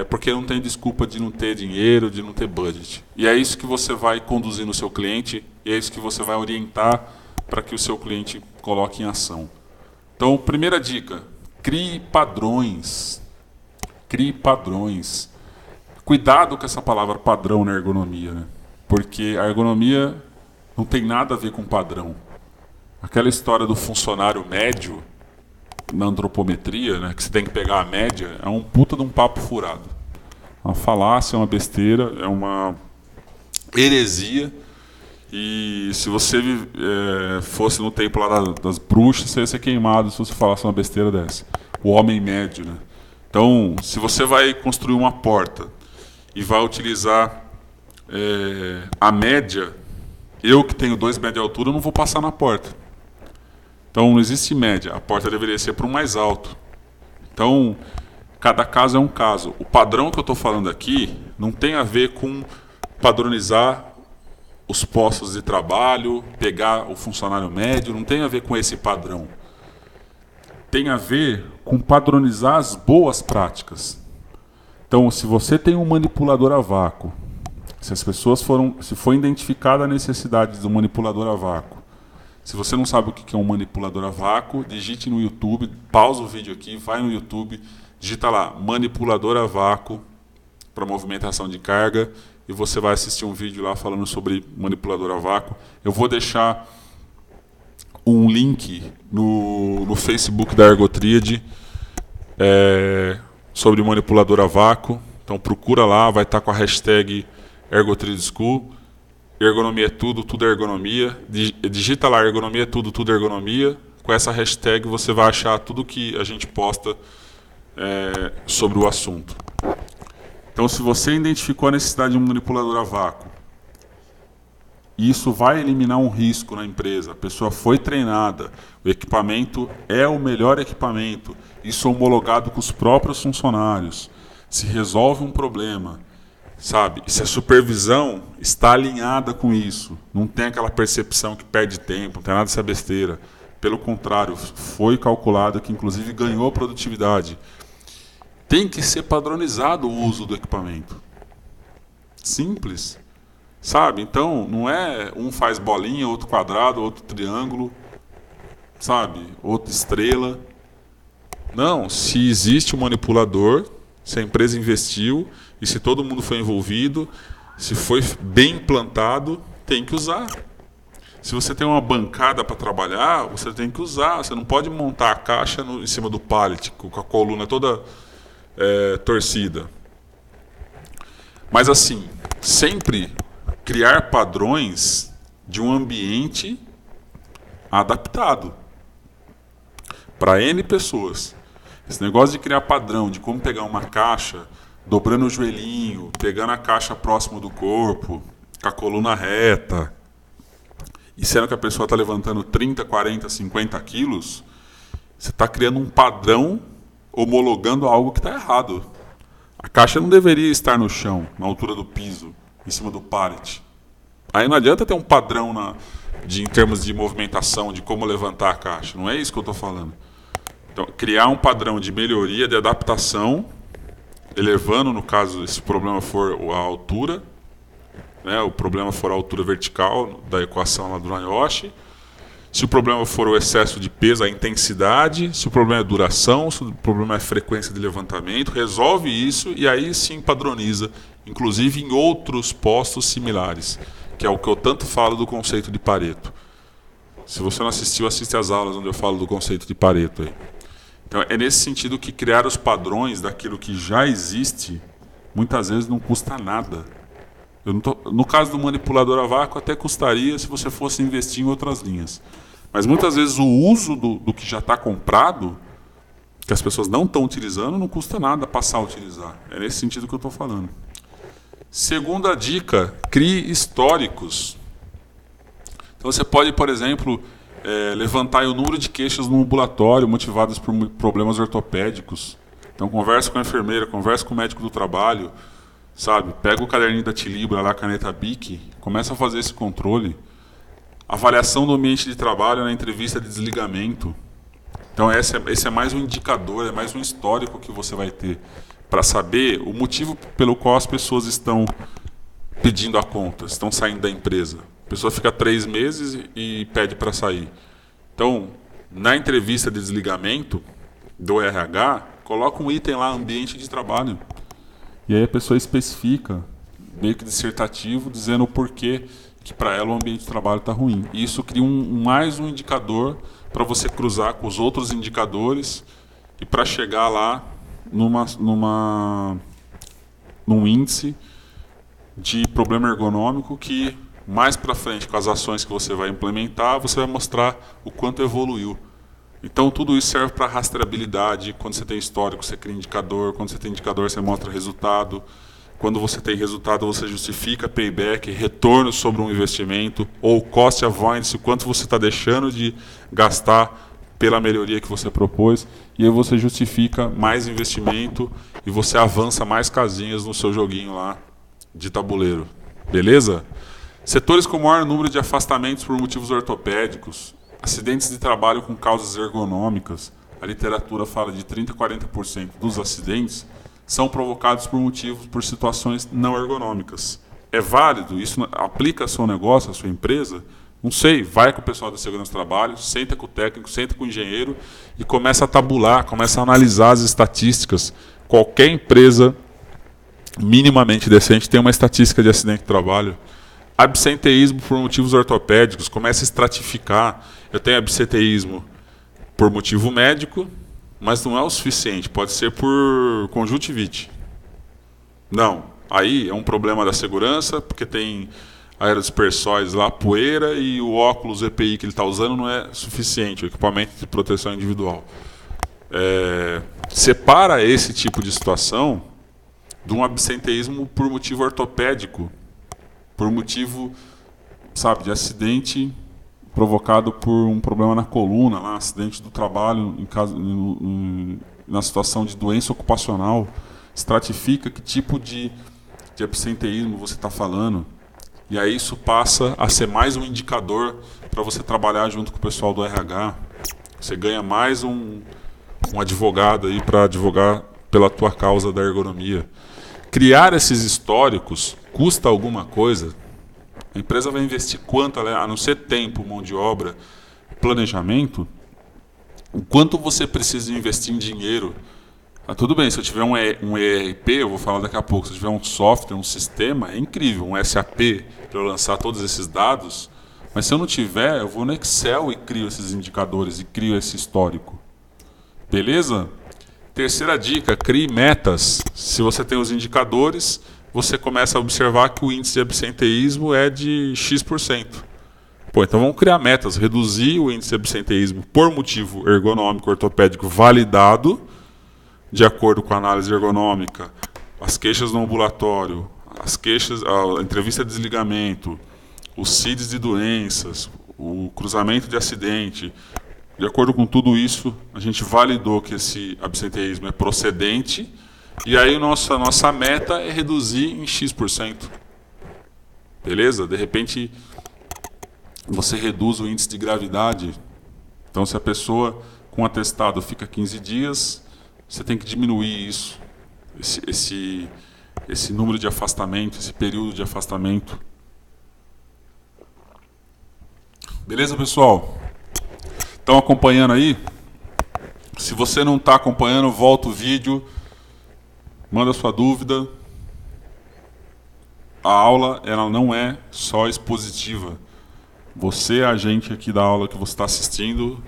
porque não tem desculpa de não ter dinheiro, de não ter budget. E é isso que você vai conduzir no seu cliente, e é isso que você vai orientar para que o seu cliente coloque em ação. Então, primeira dica, crie padrões. Crie padrões. Cuidado com essa palavra padrão na ergonomia, né? Porque a ergonomia não tem nada a ver com padrão. Aquela história do funcionário médio na antropometria, né, que você tem que pegar a média, é um puta de um papo furado. É uma falácia, é uma besteira, é uma heresia. E se você fosse no tempo lá das bruxas, você ia ser queimado se você falasse uma besteira dessa. O homem médio, né? Então, se você vai construir uma porta e vai utilizar a média, eu que tenho 2 metros de altura, eu não vou passar na porta. Então, não existe média. A porta deveria ser para o mais alto. Então, cada caso é um caso. O padrão que eu estou falando aqui não tem a ver com padronizar os postos de trabalho, pegar o funcionário médio, não tem a ver com esse padrão. Tem a ver com padronizar as boas práticas. Então, se você tem um manipulador a vácuo, se foi identificada a necessidade do manipulador a vácuo, se você não sabe o que é um manipulador a vácuo, digite no YouTube, pausa o vídeo aqui, vai no YouTube, digita lá, manipulador a vácuo para movimentação de carga, e você vai assistir um vídeo lá falando sobre manipulador a vácuo. Eu vou deixar um link no Facebook da ErgoTriad sobre manipulador a vácuo. Então procura lá, vai estar com a hashtag ErgoTriadSchool. Ergonomia é tudo, tudo é ergonomia. Digita lá, ergonomia é tudo, tudo é ergonomia. Com essa hashtag você vai achar tudo que a gente posta sobre o assunto. Então, se você identificou a necessidade de um manipulador a vácuo, isso vai eliminar um risco na empresa. A pessoa foi treinada, o equipamento é o melhor equipamento, isso é homologado com os próprios funcionários. Se resolve um problema, sabe? E se a supervisão está alinhada com isso, não tem aquela percepção que perde tempo, não tem nada dessa besteira. Pelo contrário, foi calculado que inclusive ganhou produtividade. Tem que ser padronizado o uso do equipamento. Simples. Sabe? Então, não é um faz bolinha, outro quadrado, outro triângulo, sabe? Outra estrela. Não, se existe um manipulador, se a empresa investiu e se todo mundo foi envolvido, se foi bem implantado, tem que usar. Se você tem uma bancada para trabalhar, você tem que usar. Você não pode montar a caixa em cima do pallet, com a coluna toda torcida. Mas assim, sempre criar padrões de um ambiente adaptado para N pessoas. Esse negócio de criar padrão, de como pegar uma caixa, dobrando o joelhinho, pegando a caixa próximo do corpo, com a coluna reta, e sendo que a pessoa está levantando 30, 40, 50 quilos, você está criando um padrão homologando algo que está errado. A caixa não deveria estar no chão, na altura do piso, em cima do pallet. Aí não adianta ter um padrão em termos de movimentação, de como levantar a caixa. Não é isso que eu estou falando. Então, criar um padrão de melhoria, de adaptação, elevando, no caso, se o problema for a altura, né, o problema for a altura vertical da equação lá do Nayoshi. Se o problema for o excesso de peso, a intensidade, se o problema é duração, se o problema é frequência de levantamento, resolve isso e aí sim padroniza, inclusive em outros postos similares, que é o que eu tanto falo do conceito de Pareto. Se você não assistiu, assiste às aulas onde eu falo do conceito de Pareto aí. Então é nesse sentido que criar os padrões daquilo que já existe, muitas vezes não custa nada. No caso do manipulador a vácuo, até custaria se você fosse investir em outras linhas. Mas muitas vezes o uso do que já está comprado, que as pessoas não estão utilizando, não custa nada passar a utilizar. É nesse sentido que eu estou falando. Segunda dica, crie históricos. Então você pode, por exemplo, levantar o número de queixas no ambulatório motivadas por problemas ortopédicos. Então converse com a enfermeira, converse com o médico do trabalho, sabe? Pega o caderninho da Tilibra, lá, a caneta Bic, começa a fazer esse controle. Avaliação do ambiente de trabalho na entrevista de desligamento. Então esse é mais um indicador, é mais um histórico que você vai ter para saber o motivo pelo qual as pessoas estão pedindo a conta, estão saindo da empresa. A pessoa fica 3 meses e pede para sair. Então, na entrevista de desligamento do RH, coloca um item lá, ambiente de trabalho. E aí a pessoa especifica, meio que dissertativo, dizendo o porquê que para ela o ambiente de trabalho está ruim. E isso cria mais um indicador para você cruzar com os outros indicadores e para chegar lá num índice de problema ergonômico que mais para frente, com as ações que você vai implementar, você vai mostrar o quanto evoluiu. Então tudo isso serve para rastreabilidade. Quando você tem histórico, você cria indicador. Quando você tem indicador, você mostra resultado. Quando você tem resultado, você justifica payback, retorno sobre um investimento, ou cost avoidance, o quanto você está deixando de gastar pela melhoria que você propôs. E aí você justifica mais investimento e você avança mais casinhas no seu joguinho lá de tabuleiro. Beleza? Setores com maior número de afastamentos por motivos ortopédicos, acidentes de trabalho com causas ergonômicas. A literatura fala de 30% a 40% dos acidentes são provocados por situações não ergonômicas. É válido? Isso aplica ao seu negócio, à sua empresa? Não sei. Vai com o pessoal da segurança do trabalho, senta com o técnico, senta com o engenheiro e começa a tabular, começa a analisar as estatísticas. Qualquer empresa minimamente decente tem uma estatística de acidente de trabalho. Absenteísmo por motivos ortopédicos, começa a estratificar. Eu tenho absenteísmo por motivo médico, mas não é o suficiente, pode ser por conjuntivite. Não, aí é um problema da segurança, porque tem aerodispersóis lá, poeira, e o óculos EPI que ele está usando não é suficiente, o equipamento de proteção individual. Separa esse tipo de situação de um absenteísmo por motivo ortopédico, por motivo, sabe, de acidente provocado por um problema na coluna, lá, acidente do trabalho, na situação de doença ocupacional. Estratifica que tipo de absenteísmo você está falando. E aí isso passa a ser mais um indicador para você trabalhar junto com o pessoal do RH. Você ganha mais um advogado aí para advogar pela tua causa da ergonomia. Criar esses históricos custa alguma coisa? A empresa vai investir quanto, a não ser tempo, mão de obra, planejamento? O quanto você precisa investir em dinheiro? Tudo bem, se eu tiver um ERP, eu vou falar daqui a pouco, se eu tiver um software, um sistema, é incrível, um SAP, para eu lançar todos esses dados, mas se eu não tiver, eu vou no Excel e crio esses indicadores e crio esse histórico. Beleza? Terceira dica, crie metas. Se você tem os indicadores, você começa a observar que o índice de absenteísmo é de X%. Então vamos criar metas, reduzir o índice de absenteísmo por motivo ergonômico ortopédico validado, de acordo com a análise ergonômica, as queixas no ambulatório, a entrevista de desligamento, os CIDs de doenças, o cruzamento de acidente. De acordo com tudo isso, a gente validou que esse absenteísmo é procedente. E aí nossa meta é reduzir em X%. Beleza? De repente, você reduz o índice de gravidade. Então, se a pessoa com atestado fica 15 dias, você tem que diminuir isso. Esse número de afastamento, esse período de afastamento Beleza, pessoal? Estão acompanhando aí? Se você não está acompanhando, volta o vídeo, manda sua dúvida. A aula ela não é só expositiva. Você, agente aqui da aula que você está assistindo,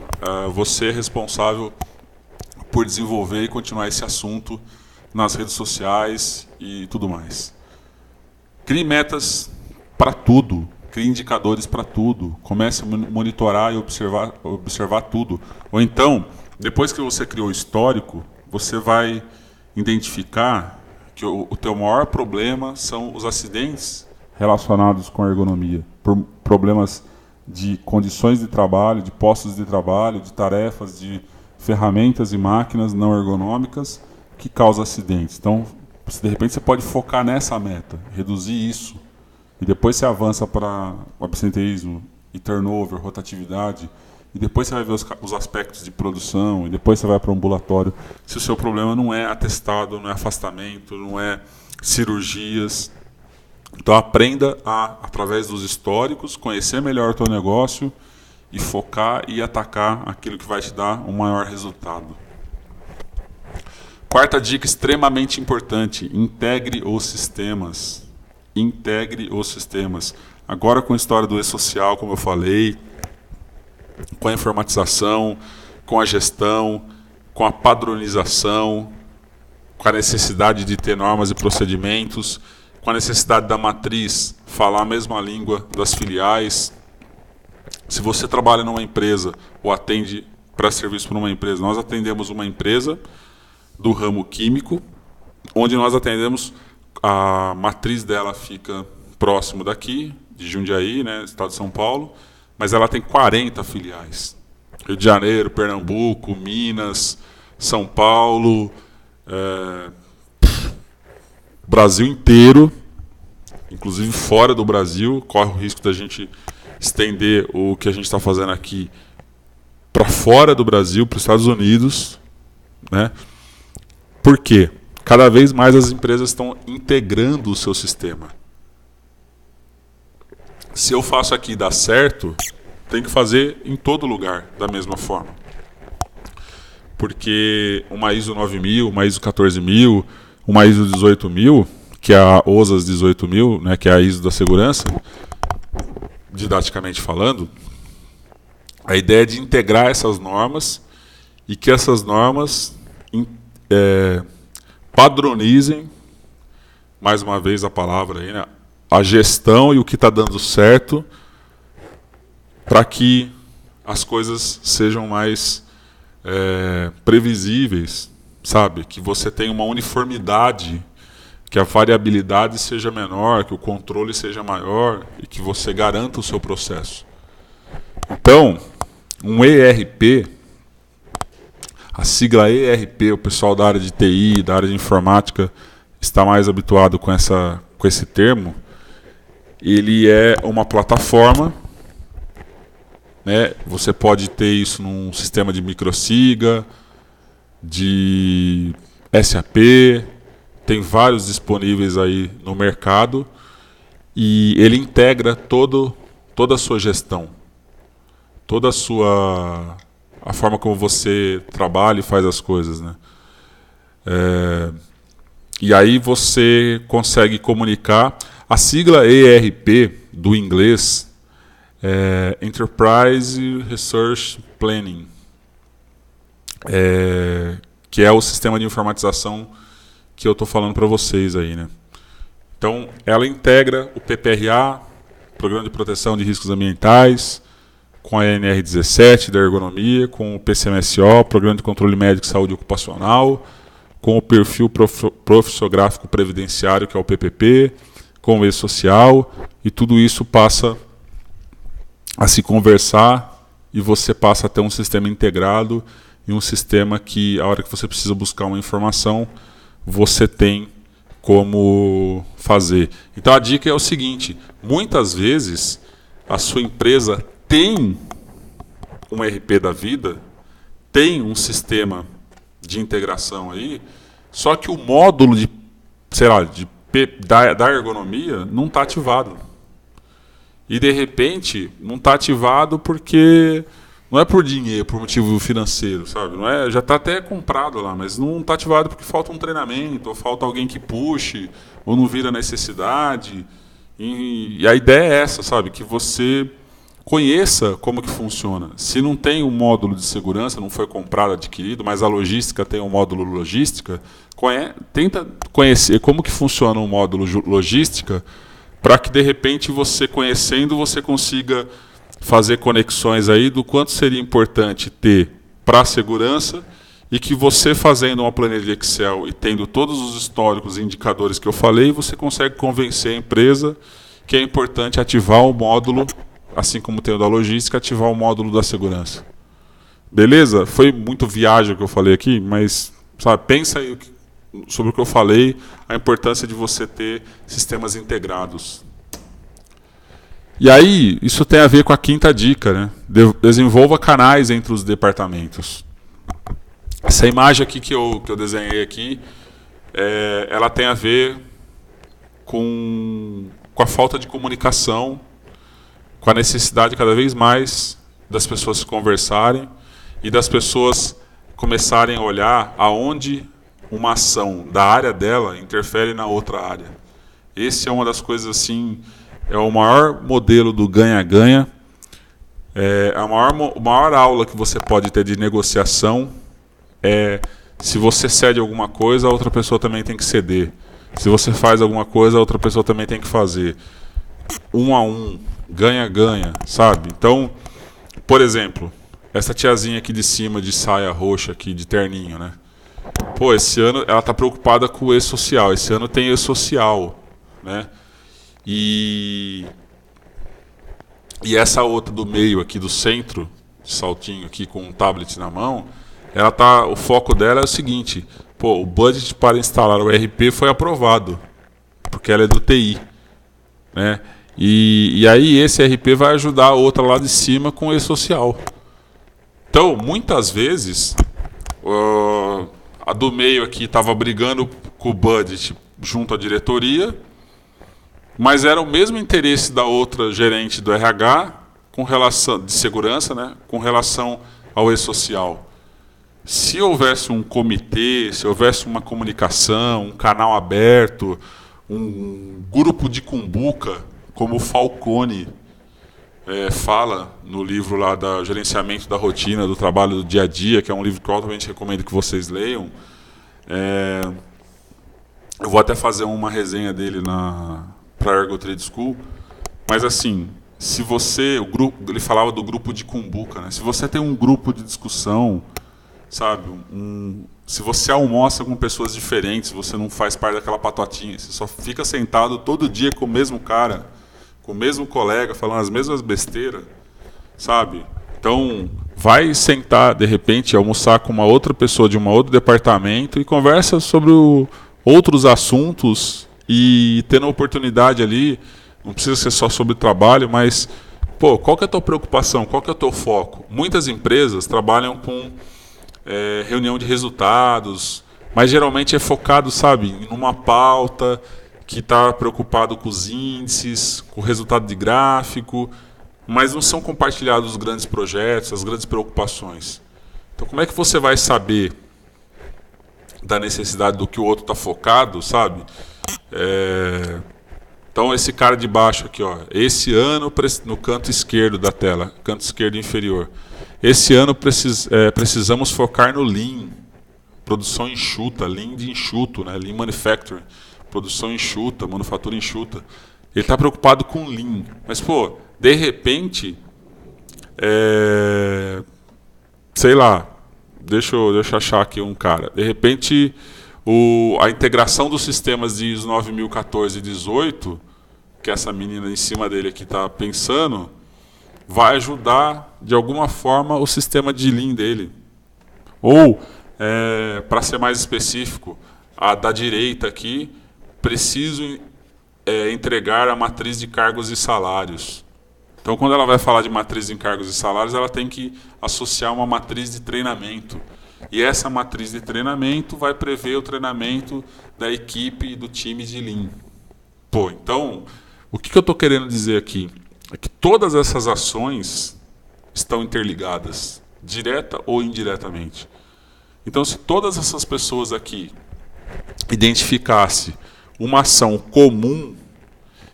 você é responsável por desenvolver e continuar esse assunto nas redes sociais e tudo mais. Crie metas para tudo, crie indicadores para tudo, comece a monitorar e observar tudo. Ou então, depois que você criou o histórico, você vai identificar que o teu maior problema são os acidentes relacionados com a ergonomia, por problemas de condições de trabalho, de postos de trabalho, de tarefas, de ferramentas e máquinas não ergonômicas que causam acidentes. Então, de repente você pode focar nessa meta, reduzir isso, e depois você avança para o absenteísmo e turnover, rotatividade, e depois você vai ver os aspectos de produção, e depois você vai para o ambulatório. Se o seu problema não é atestado, não é afastamento, não é cirurgias. Então aprenda através dos históricos, conhecer melhor o teu negócio e focar e atacar aquilo que vai te dar um maior resultado. Quarta dica extremamente importante: integre os sistemas. Integre os sistemas. Agora com a história do e-social, como eu falei, com a informatização, com a gestão, com a padronização, com a necessidade de ter normas e procedimentos, com a necessidade da matriz falar a mesma língua das filiais. Se você trabalha numa empresa ou atende para serviço para uma empresa, nós atendemos uma empresa do ramo químico, onde nós atendemos, a matriz dela fica próximo daqui, de Jundiaí, né, estado de São Paulo, mas ela tem 40 filiais. Rio de Janeiro, Pernambuco, Minas, São Paulo, Brasil inteiro, inclusive fora do Brasil. Corre o risco da gente estender o que a gente está fazendo aqui para fora do Brasil, para os Estados Unidos, né? Por quê? Cada vez mais as empresas estão integrando o seu sistema. Se eu faço aqui e dá certo, tem que fazer em todo lugar da mesma forma. Porque uma ISO 9000, uma ISO 14000, uma ISO 18000, que é a OSAS 18000, né, que é a ISO da segurança, didaticamente falando, a ideia é de integrar essas normas e que essas normas padronizem, mais uma vez a palavra aí, né, a gestão e o que está dando certo, para que as coisas sejam mais previsíveis, sabe? Que você tenha uma uniformidade, que a variabilidade seja menor, que o controle seja maior e que você garanta o seu processo. Então, um ERP, a sigla ERP, o pessoal da área de TI, da área de informática, está mais habituado com esse termo. Ele é uma plataforma, né? Você pode ter isso num sistema de microsiga, de SAP, tem vários disponíveis aí no mercado, e ele integra toda a sua gestão, toda a forma como você trabalha e faz as coisas, né? E aí você consegue comunicar. A sigla ERP do inglês é Enterprise Resource Planning, que é o sistema de informatização que eu estou falando para vocês aí, né? Então, ela integra o PPRA, Programa de Proteção de Riscos Ambientais, com a NR17 da ergonomia, com o PCMSO, Programa de Controle Médico e Saúde Ocupacional, com o Perfil Profissiográfico Previdenciário, que é o PPP, com o e-social, e tudo isso passa a se conversar e você passa a ter um sistema integrado e um sistema que, a hora que você precisa buscar uma informação, você tem como fazer. Então a dica é o seguinte: muitas vezes a sua empresa tem um ERP da vida, tem um sistema de integração aí, só que o módulo da ergonomia não está ativado. e de repente não está ativado porque não é por dinheiro, por motivo financeiro, sabe? Não é, já está até comprado lá, mas não está ativado porque falta um treinamento, ou falta alguém que puxe, ou não vira necessidade. E a ideia é essa, sabe? Que você conheça como que funciona. Se não tem um módulo de segurança, não foi comprado, adquirido, mas a logística tem um módulo logística, tenta conhecer como que funciona um módulo logística, para que de repente você conhecendo, você consiga fazer conexões aí do quanto seria importante ter para a segurança, e que você fazendo uma planilha de Excel e tendo todos os históricos e indicadores que eu falei, você consegue convencer a empresa que é importante ativar o módulo, assim como tem o da logística, ativar o módulo da segurança. Beleza? Foi muito viagem o que eu falei aqui, mas sabe, pensa aí sobre o que eu falei, a importância de você ter sistemas integrados. E aí, isso tem a ver com a quinta dica, né? Desenvolva canais entre os departamentos. Essa imagem aqui que eu desenhei aqui, ela tem a ver com a falta de comunicação, com a necessidade cada vez mais das pessoas se conversarem e das pessoas começarem a olhar aonde uma ação da área dela interfere na outra área. Esse é uma das coisas assim, é o maior modelo do ganha-ganha, a maior aula que você pode ter de negociação se você cede alguma coisa, a outra pessoa também tem que ceder. Se você faz alguma coisa, a outra pessoa também tem que fazer. Um a um, ganha-ganha, sabe? Então, por exemplo, essa tiazinha aqui de cima, de saia roxa aqui, de terninho, né? Pô, esse ano ela tá preocupada com o e-social. Esse ano tem e-social, né? E essa outra do meio aqui, do centro, de saltinho aqui com um tablet na mão, o foco dela é o seguinte: pô, o budget para instalar o ERP foi aprovado, porque ela é do TI, né? E aí esse ERP vai ajudar a outra lá de cima com o e-social. Então, muitas vezes, a do meio aqui estava brigando com o budget junto à diretoria, mas era o mesmo interesse da outra gerente do RH com relação de segurança, né, com relação ao e-social. Se houvesse um comitê, se houvesse uma comunicação, um canal aberto, um grupo de cumbuca, como o Falcone fala no livro lá da Gerenciamento da Rotina, do Trabalho do Dia a Dia, que é um livro que eu altamente recomendo que vocês leiam. Eu vou até fazer uma resenha dele para a Ergo Trade School, mas assim, se você, ele falava do grupo de cumbuca, né? Se você tem um grupo de discussão, sabe, se você almoça com pessoas diferentes, você não faz parte daquela patotinha, você só fica sentado todo dia com o mesmo cara, com o mesmo colega, falando as mesmas besteiras, sabe? Então, vai sentar, de repente, almoçar com uma outra pessoa de um outro departamento e conversa sobre outros assuntos, e tendo a oportunidade ali, não precisa ser só sobre trabalho, mas, pô, qual que é a tua preocupação, qual que é o teu foco? Muitas empresas trabalham com reunião de resultados, mas geralmente é focado, sabe, em uma pauta que está preocupado com os índices, com o resultado de gráfico, mas não são compartilhados os grandes projetos, as grandes preocupações. Então, como é que você vai saber da necessidade do que o outro está focado, sabe? Então, esse cara de baixo aqui, ó, esse ano, no canto esquerdo da tela, canto esquerdo inferior, esse ano precisamos focar no Lean, produção enxuta, Lean de enxuto, né? Lean Manufacturing, produção enxuta, manufatura enxuta. Ele está preocupado com Lean, mas, pô, de repente, sei lá, deixa eu achar aqui um cara, de repente, a integração dos sistemas de ISO 9014 e 18, que essa menina em cima dele aqui está pensando, vai ajudar, de alguma forma, o sistema de Lean dele. Ou, para ser mais específico, a da direita aqui, preciso entregar a matriz de cargos e salários. Então, quando ela vai falar de matriz de cargos e salários, ela tem que associar uma matriz de treinamento. E essa matriz de treinamento vai prever o treinamento da equipe e do time de Lean. Pô, então, o que eu estou querendo dizer aqui? é que todas essas ações estão interligadas, direta ou indiretamente. Então, se todas essas pessoas aqui identificassem uma ação comum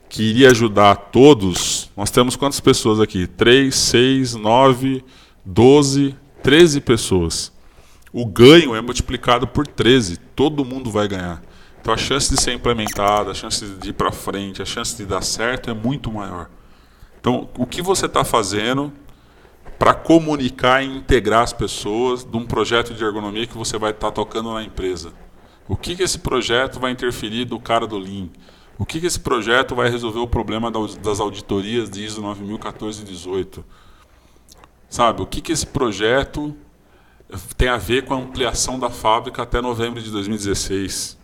que iria ajudar a todos, nós temos quantas pessoas aqui? 3, 6, 9, 12, 13 pessoas. O ganho é multiplicado por 13, todo mundo vai ganhar. Então a chance de ser implementada, a chance de ir para frente, a chance de dar certo é muito maior. Então, o que você está fazendo para comunicar e integrar as pessoas de um projeto de ergonomia que você vai estar tocando na empresa? O que esse projeto vai interferir do cara do Lean? O que esse projeto vai resolver o problema das auditorias de ISO 9014-18? Sabe, o que esse projeto tem a ver com a ampliação da fábrica até novembro de 2016?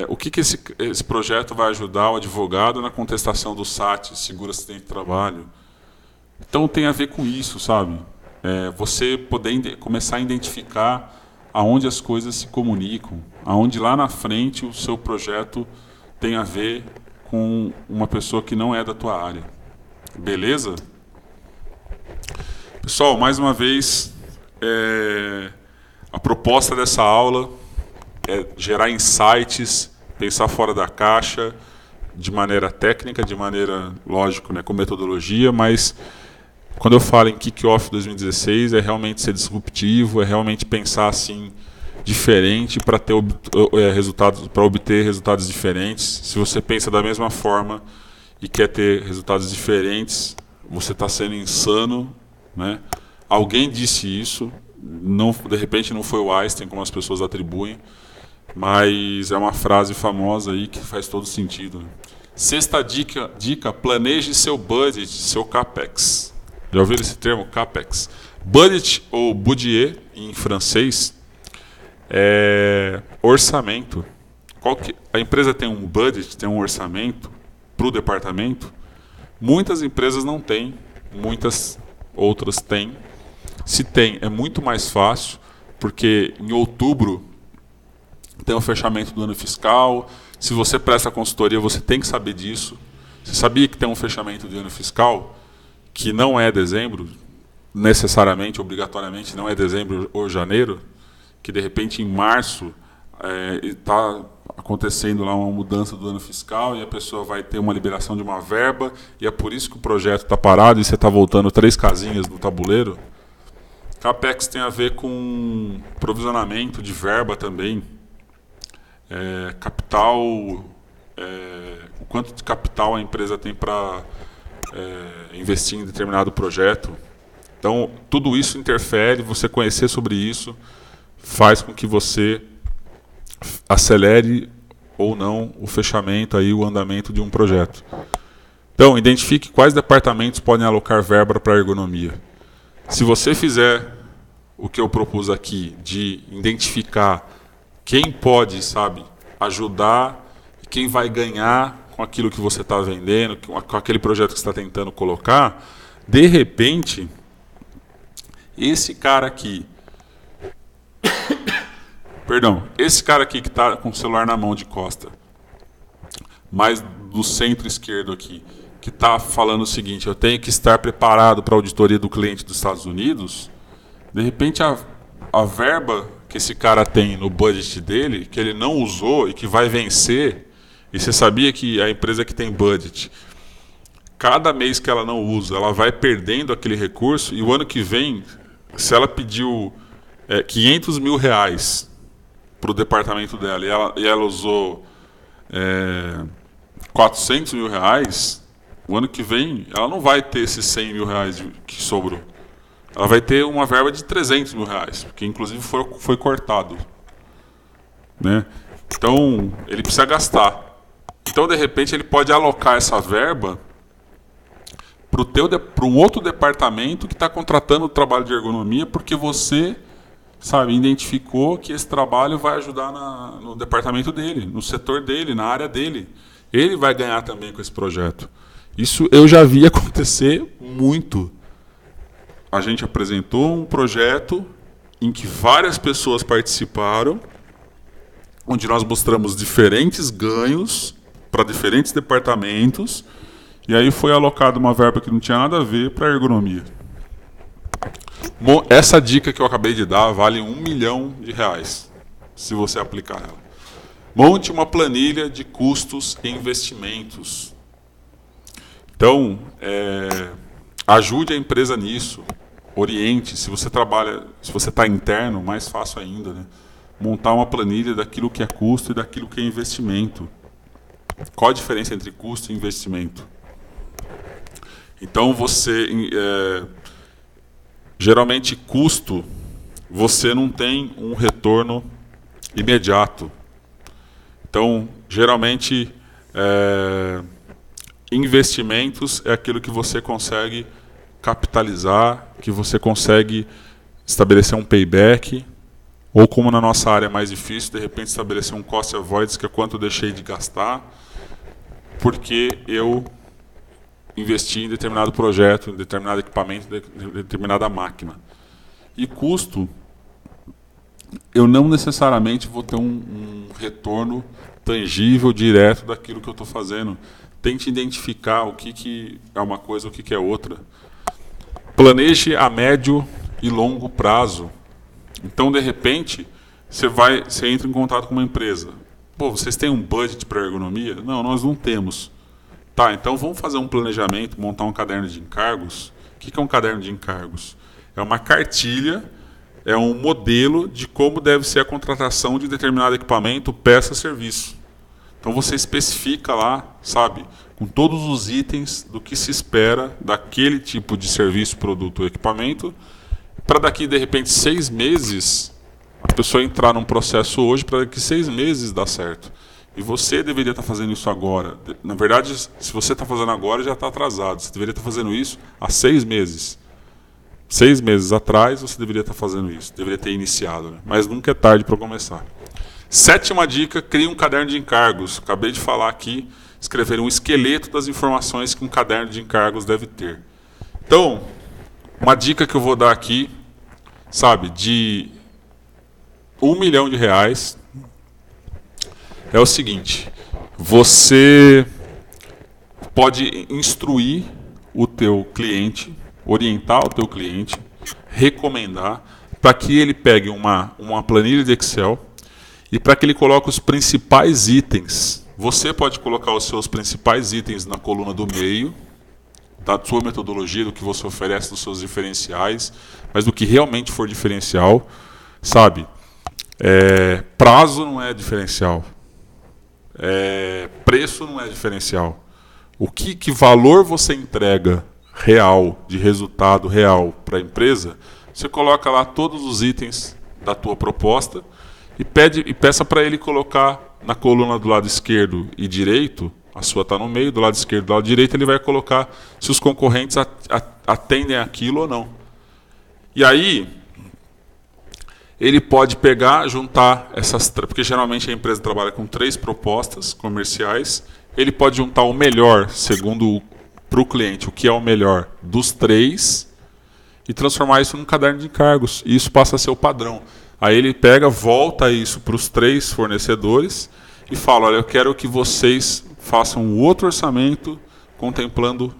O que esse projeto vai ajudar o advogado na contestação do SAT, seguro acidente de trabalho? Então tem a ver com isso, sabe? Você poder começar a identificar aonde as coisas se comunicam, aonde lá na frente o seu projeto tem a ver com uma pessoa que não é da tua área. Beleza? Pessoal, mais uma vez, a proposta dessa aula é gerar insights, pensar fora da caixa, de maneira técnica, de maneira, lógico, né, com metodologia, mas quando eu falo em Kick-Off 2016, é realmente ser disruptivo, é realmente pensar assim, diferente para ter resultados, para obter resultados diferentes. Se você pensa da mesma forma e quer ter resultados diferentes, você está sendo insano, né? Alguém disse isso, não, de repente não foi o Einstein, como as pessoas atribuem, mas é uma frase famosa aí que faz todo sentido. Sexta dica, planeje seu budget, seu CAPEX. Já ouviram esse termo, CAPEX? Budget ou budget, em francês, é orçamento. A empresa tem um budget, tem um orçamento para o departamento? Muitas empresas não têm, muitas outras têm. Se tem, é muito mais fácil, porque em outubro tem o fechamento do ano fiscal. Se você presta consultoria, você tem que saber disso. Você sabia que tem um fechamento de ano fiscal que não é dezembro, necessariamente, obrigatoriamente, não é dezembro ou janeiro, que de repente em março está acontecendo lá uma mudança do ano fiscal e a pessoa vai ter uma liberação de uma verba e é por isso que o projeto está parado e você está voltando 3 casinhas no tabuleiro. CAPEX tem a ver com provisionamento de verba também, capital, o quanto de capital a empresa tem para investir em determinado projeto. Então, tudo isso interfere, você conhecer sobre isso faz com que você acelere ou não o fechamento, aí, o andamento de um projeto. Então, identifique quais departamentos podem alocar verba para a ergonomia. Se você fizer o que eu propus aqui, de identificar quem pode, sabe, ajudar, quem vai ganhar com aquilo que você está vendendo, com aquele projeto que você está tentando colocar, de repente, esse cara aqui, esse cara aqui que está com o celular na mão de costa, mais do centro esquerdo aqui, que está falando o seguinte: eu tenho que estar preparado para a auditoria do cliente dos Estados Unidos, de repente a verba que esse cara tem no budget dele, que ele não usou e que vai vencer, e você sabia que a empresa que tem budget, cada mês que ela não usa, ela vai perdendo aquele recurso, e o ano que vem, se ela pediu 500 mil reais para o departamento dela e ela usou 400 mil reais, o ano que vem ela não vai ter esses 100 mil reais que sobrou. Ela vai ter uma verba de 300 mil reais, porque inclusive foi cortado. Né? Então, ele precisa gastar. Então, de repente, ele pode alocar essa verba para um outro departamento que está contratando o trabalho de ergonomia, porque você, sabe, identificou que esse trabalho vai ajudar no departamento dele, no setor dele, na área dele. Ele vai ganhar também com esse projeto. Isso eu já vi acontecer muito. A gente apresentou um projeto em que várias pessoas participaram, onde nós mostramos diferentes ganhos para diferentes departamentos, E aí foi alocada uma verba que não tinha nada a ver para ergonomia. Essa dica que eu acabei de dar vale R$1 milhão, se você aplicar ela. Monte uma planilha de custos e investimentos. Então, ajude a empresa nisso. Oriente. Se você trabalha, se você está interno, mais fácil ainda, né? Montar uma planilha daquilo que é custo e daquilo que é investimento. Qual a diferença entre custo e investimento? Então, geralmente, custo, você não tem um retorno imediato. Então, geralmente, investimentos é aquilo que você consegue capitalizar, que você consegue estabelecer um payback, ou como na nossa área é mais difícil, de repente estabelecer um cost avoidance, que é quanto eu deixei de gastar, porque eu investi em determinado projeto, em determinado equipamento, em determinada máquina. E custo, eu não necessariamente vou ter um retorno tangível, direto daquilo que eu estou fazendo. Tente identificar o que é uma coisa e o que é outra. Planeje a médio e longo prazo. Então, de repente, você entra em contato com uma empresa. Pô, vocês têm um budget para ergonomia? Não, nós não temos. Tá, então vamos fazer um planejamento, montar um caderno de encargos. O que é um caderno de encargos? É uma cartilha, é um modelo de como deve ser a contratação de determinado equipamento, peça, serviço. Então você especifica lá, sabe, com todos os itens do que se espera daquele tipo de serviço, produto ou equipamento, para daqui, de repente, 6 meses, a pessoa entrar num processo hoje, para daqui 6 meses dar certo. E você deveria estar fazendo isso agora. Na verdade, se você está fazendo agora, já está atrasado. Você deveria estar fazendo isso há 6 meses. 6 meses atrás, você deveria estar fazendo isso. Deveria ter iniciado, né? Mas nunca é tarde para começar. 7ª dica, crie um caderno de encargos. Acabei de falar aqui, escrever um esqueleto das informações que um caderno de encargos deve ter. Então, uma dica que eu vou dar aqui, sabe, de R$1 milhão, é o seguinte: você pode instruir o teu cliente, orientar o teu cliente, recomendar, para que ele pegue uma planilha de Excel e para que ele coloque os principais itens. Você pode colocar os seus principais itens na coluna do meio, da sua metodologia, do que você oferece, dos seus diferenciais, mas do que realmente for diferencial, sabe? Prazo não é diferencial. Preço não é diferencial. O que valor você entrega real, de resultado real para a empresa, você coloca lá todos os itens da tua proposta e peça para ele colocar na coluna do lado esquerdo e direito. A sua está no meio, do lado esquerdo e do lado direito, ele vai colocar se os concorrentes atendem aquilo ou não. E aí, ele pode pegar, juntar essas... Porque geralmente a empresa trabalha com 3 propostas comerciais. Ele pode juntar o melhor, segundo para o cliente, o que é o melhor dos 3, e transformar isso num caderno de encargos. E isso passa a ser o padrão. Aí ele pega, volta isso para os 3 fornecedores e fala: olha, eu quero que vocês façam um outro orçamento contemplando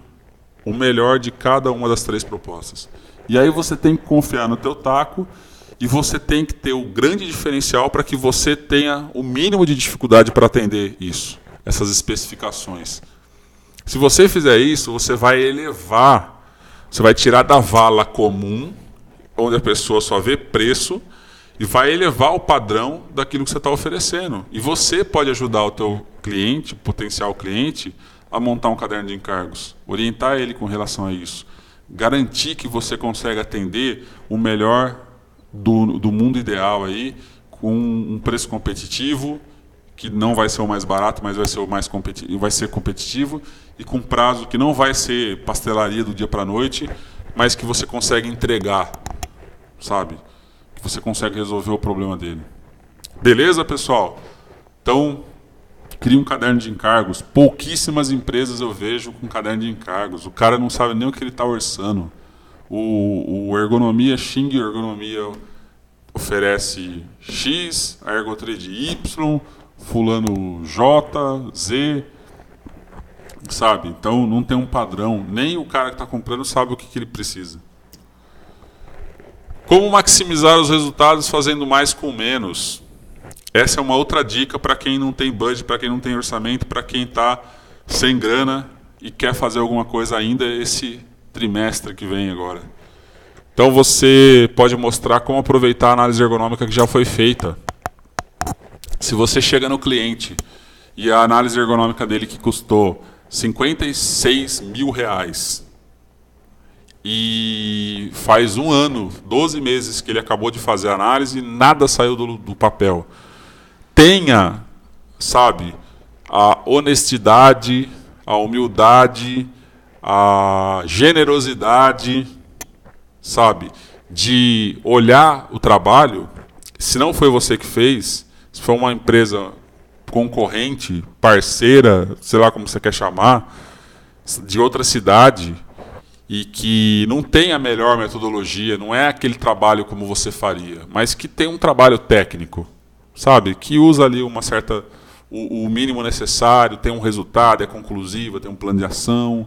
o melhor de cada uma das 3 propostas. E aí você tem que confiar no teu taco e você tem que ter o grande diferencial para que você tenha o mínimo de dificuldade para atender isso, essas especificações. Se você fizer isso, você vai elevar, você vai tirar da vala comum, onde a pessoa só vê preço, e vai elevar o padrão daquilo que você está oferecendo. E você pode ajudar o teu cliente, potencial cliente, a montar um caderno de encargos, orientar ele com relação a isso, garantir que você consegue atender o melhor do mundo ideal aí, com um preço competitivo, que não vai ser o mais barato, mas vai ser o mais competitivo, vai ser competitivo, e com prazo que não vai ser pastelaria do dia para a noite, mas que você consegue entregar, sabe? Que você consegue resolver o problema dele. Beleza, pessoal? Então, cria um caderno de encargos. Pouquíssimas empresas eu vejo com caderno de encargos. O cara não sabe nem o que ele está orçando. O Ergonomia, Xing Ergonomia oferece X, a Ergotrade Y, fulano J, Z. sabe? Então não tem um padrão, nem o cara que está comprando sabe o que ele precisa. Como maximizar os resultados fazendo mais com menos? Essa é uma outra dica para quem não tem budget, para quem não tem orçamento, para quem está sem grana e quer fazer alguma coisa ainda esse trimestre que vem agora. Então você pode mostrar como aproveitar a análise ergonômica que já foi feita. Se você chega no cliente e a análise ergonômica dele que custou R$56 mil e faz um ano, 12 meses que ele acabou de fazer a análise e nada saiu do papel. Tenha, sabe, a honestidade, a humildade, a generosidade, sabe, de olhar o trabalho. Se não foi você que fez, se foi uma empresa concorrente, parceira, sei lá como você quer chamar, de outra cidade, e que não tem a melhor metodologia, não é aquele trabalho como você faria, mas que tem um trabalho técnico, sabe? Que usa ali uma certa, o mínimo necessário, tem um resultado, é conclusiva, tem um plano de ação,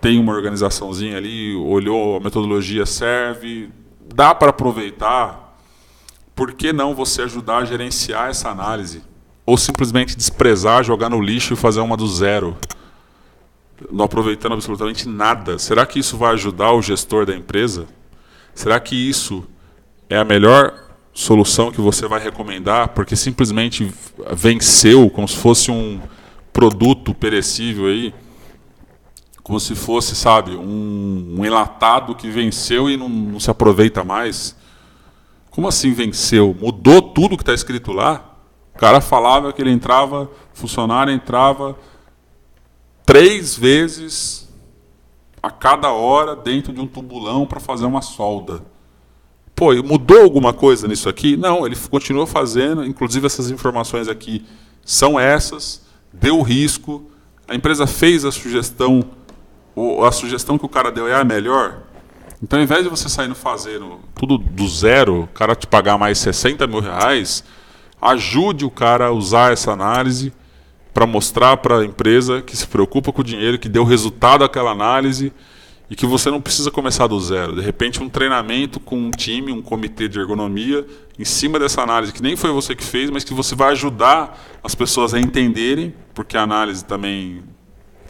tem uma organizaçãozinha ali, olhou, a metodologia serve, dá para aproveitar. Por que não você ajudar a gerenciar essa análise? Ou simplesmente desprezar, jogar no lixo e fazer uma do zero? Não aproveitando absolutamente nada. Será que isso vai ajudar o gestor da empresa? Será que isso é a melhor solução que você vai recomendar? Porque simplesmente venceu, como se fosse um produto perecível aí, como se fosse, sabe, um enlatado que venceu e não se aproveita mais. Como assim venceu? Mudou tudo que está escrito lá? O cara falava que ele entrava, funcionário entrava 3 vezes a cada hora dentro de um tubulão para fazer uma solda. Pô, mudou alguma coisa nisso aqui? Não, ele continuou fazendo, inclusive essas informações aqui são essas, deu risco, a empresa fez a sugestão que o cara deu é a melhor. Então, ao invés de você saindo fazendo tudo do zero, o cara te pagar mais R$60 mil, ajude o cara a usar essa análise para mostrar para a empresa que se preocupa com o dinheiro, que deu resultado àquela análise e que você não precisa começar do zero. De repente, um treinamento com um time, um comitê de ergonomia, em cima dessa análise, que nem foi você que fez, mas que você vai ajudar as pessoas a entenderem, porque a análise também,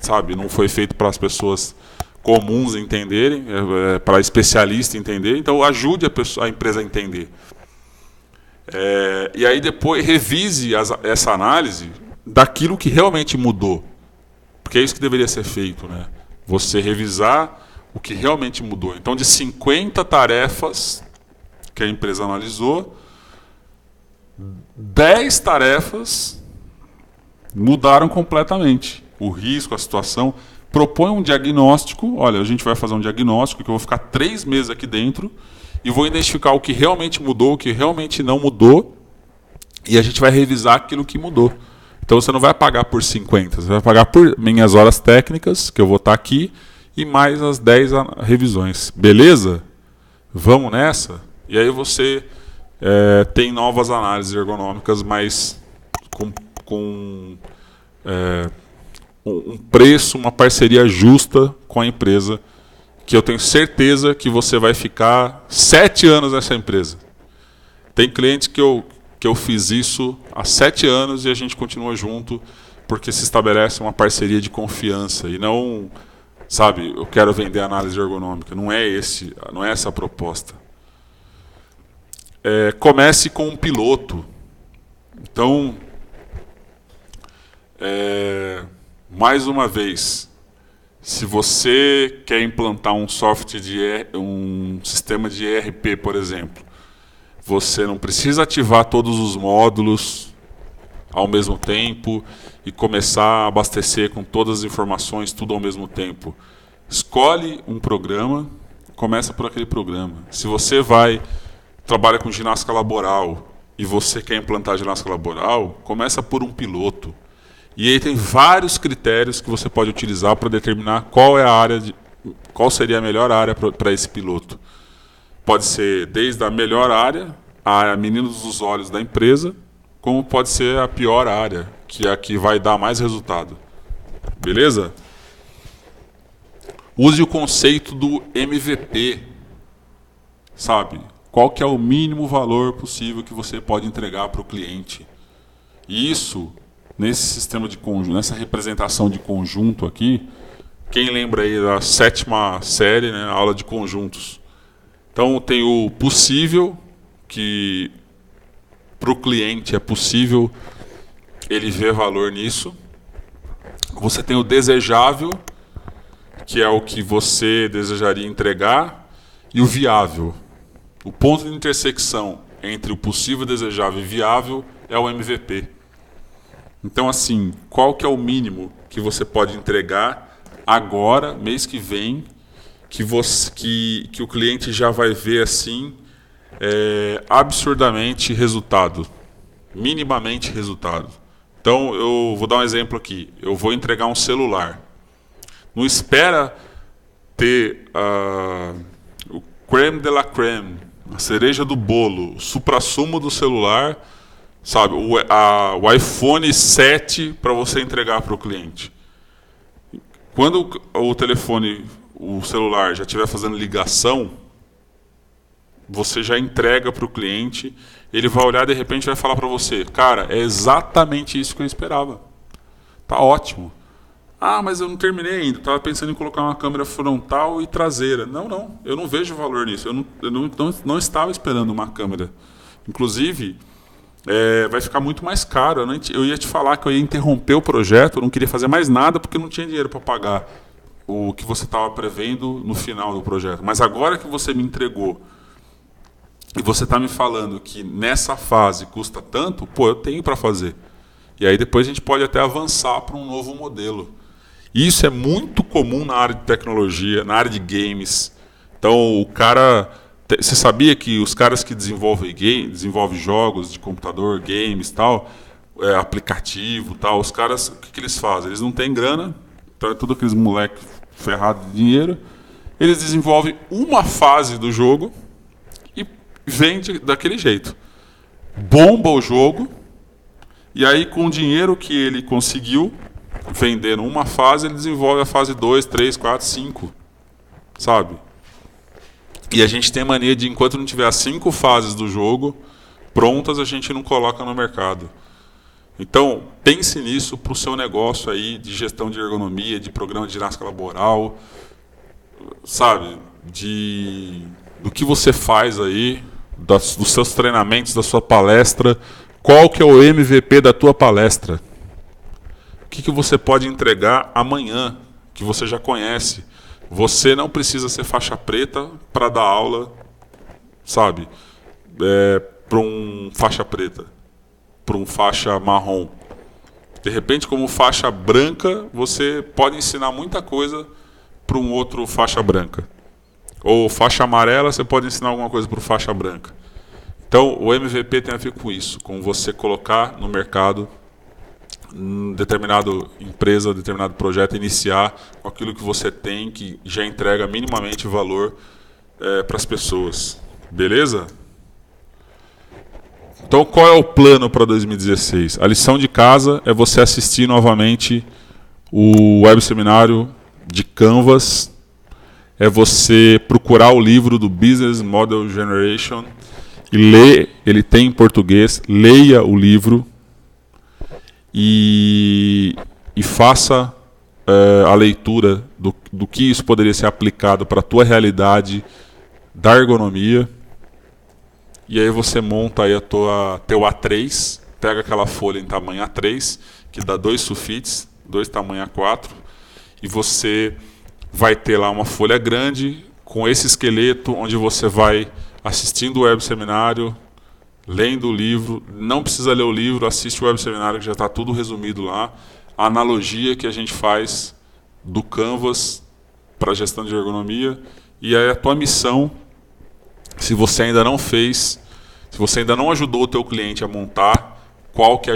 sabe, não foi feita para as pessoas comuns entenderem, é para especialista entender. Então, ajude a empresa a entender. E aí depois revise essa análise daquilo que realmente mudou. Porque é isso que deveria ser feito, né? Você revisar o que realmente mudou. Então, de 50 tarefas que a empresa analisou, 10 tarefas mudaram completamente. O risco, a situação. Propõe um diagnóstico. Olha, a gente vai fazer um diagnóstico que eu vou ficar 3 meses aqui dentro e vou identificar o que realmente mudou, o que realmente não mudou, e a gente vai revisar aquilo que mudou. Então você não vai pagar por 50, você vai pagar por minhas horas técnicas, que eu vou estar aqui, e mais as 10 revisões. Beleza? Vamos nessa? E aí você tem novas análises ergonômicas, mas com um preço, uma parceria justa com a empresa, que eu tenho certeza que você vai ficar 7 anos nessa empresa. Tem clientes que eu fiz isso há 7 anos e a gente continua junto porque se estabelece uma parceria de confiança e não, sabe, eu quero vender análise ergonômica. Não é essa a proposta. Comece com um piloto. Então, mais uma vez, se você quer implantar um um sistema de ERP, por exemplo, você não precisa ativar todos os módulos ao mesmo tempo e começar a abastecer com todas as informações, tudo ao mesmo tempo. Escolhe um programa, começa por aquele programa. Se você trabalha com ginástica laboral e você quer implantar ginástica laboral, começa por um piloto. E aí tem vários critérios que você pode utilizar para determinar qual seria a melhor área para esse piloto. Pode ser desde a melhor área, a menina dos olhos da empresa, como pode ser a pior área, que é a que vai dar mais resultado. Beleza? Use o conceito do MVP. Sabe? Qual que é o mínimo valor possível que você pode entregar para o cliente? E isso, nesse sistema de conjunto, nessa representação de conjunto aqui, quem lembra aí da 7ª série, né, a aula de conjuntos? Então tem o possível, que para o cliente é possível ele ver valor nisso. Você tem o desejável, que é o que você desejaria entregar, e o viável. O ponto de intersecção entre o possível, desejável e viável é o MVP. Então, assim, qual que é o mínimo que você pode entregar agora, mês que vem, que o cliente já vai ver assim absurdamente resultado, minimamente resultado. Então, eu vou dar um exemplo aqui. Eu vou entregar um celular. Não espera ter o crème de la crème, a cereja do bolo, o suprassumo do celular, sabe, o iPhone 7 para você entregar para o cliente. Quando o celular já estiver fazendo ligação, você já entrega para o cliente, ele vai olhar e de repente vai falar para você, cara, é exatamente isso que eu esperava. Tá ótimo. Ah, mas eu não terminei ainda, estava pensando em colocar uma câmera frontal e traseira. Não, eu não vejo valor nisso, eu não estava esperando uma câmera. Inclusive, vai ficar muito mais caro. Eu ia te falar que eu ia interromper o projeto, eu não queria fazer mais nada porque eu não tinha dinheiro para pagar o que você estava prevendo no final do projeto. Mas agora que você me entregou e você está me falando que nessa fase custa tanto, pô, eu tenho para fazer. E aí depois a gente pode até avançar para um novo modelo. Isso é muito comum na área de tecnologia, na área de games. Então, você sabia que os caras que desenvolvem jogos de computador, games, tal, aplicativo, tal, os caras, o que eles fazem? Eles não têm grana, então é tudo aqueles moleques ferrados de dinheiro. Eles desenvolvem uma fase do jogo e vende daquele jeito. Bomba o jogo, e aí com o dinheiro que ele conseguiu vendendo uma fase, ele desenvolve a fase 2, 3, 4, 5. Sabe? E a gente tem mania de, enquanto não tiver as 5 fases do jogo prontas, a gente não coloca no mercado. Então, pense nisso para o seu negócio aí de gestão de ergonomia, de programa de ginástica laboral, sabe? Do que você faz aí, dos seus treinamentos, da sua palestra. Qual que é o MVP da tua palestra? O que você pode entregar amanhã, que você já conhece? Você não precisa ser faixa preta para dar aula, sabe? Para um faixa preta, para um faixa marrom. De repente, como faixa branca, você pode ensinar muita coisa para um outro faixa branca. Ou faixa amarela, você pode ensinar alguma coisa para o faixa branca. Então, o MVP tem a ver com isso, com você colocar no mercado determinada empresa, determinado projeto, iniciar com aquilo que você tem, que já entrega minimamente valor para as pessoas. Beleza? Então, qual é o plano para 2016? A lição de casa é você assistir novamente o web seminário de Canvas, é você procurar o livro do Business Model Generation e ler, ele tem em português, leia o livro e faça a leitura do que isso poderia ser aplicado para a tua realidade da ergonomia. E aí você monta aí teu A3, pega aquela folha em tamanho A3, que dá 2 sulfites, 2 tamanho A4, e você vai ter lá uma folha grande com esse esqueleto, onde você vai assistindo o web seminário, lendo o livro. Não precisa ler o livro, assiste o web seminário que já está tudo resumido lá. A analogia que a gente faz do Canvas para a gestão de ergonomia. E aí a tua missão, se você ainda não fez, se você ainda não ajudou o teu cliente a montar qual que é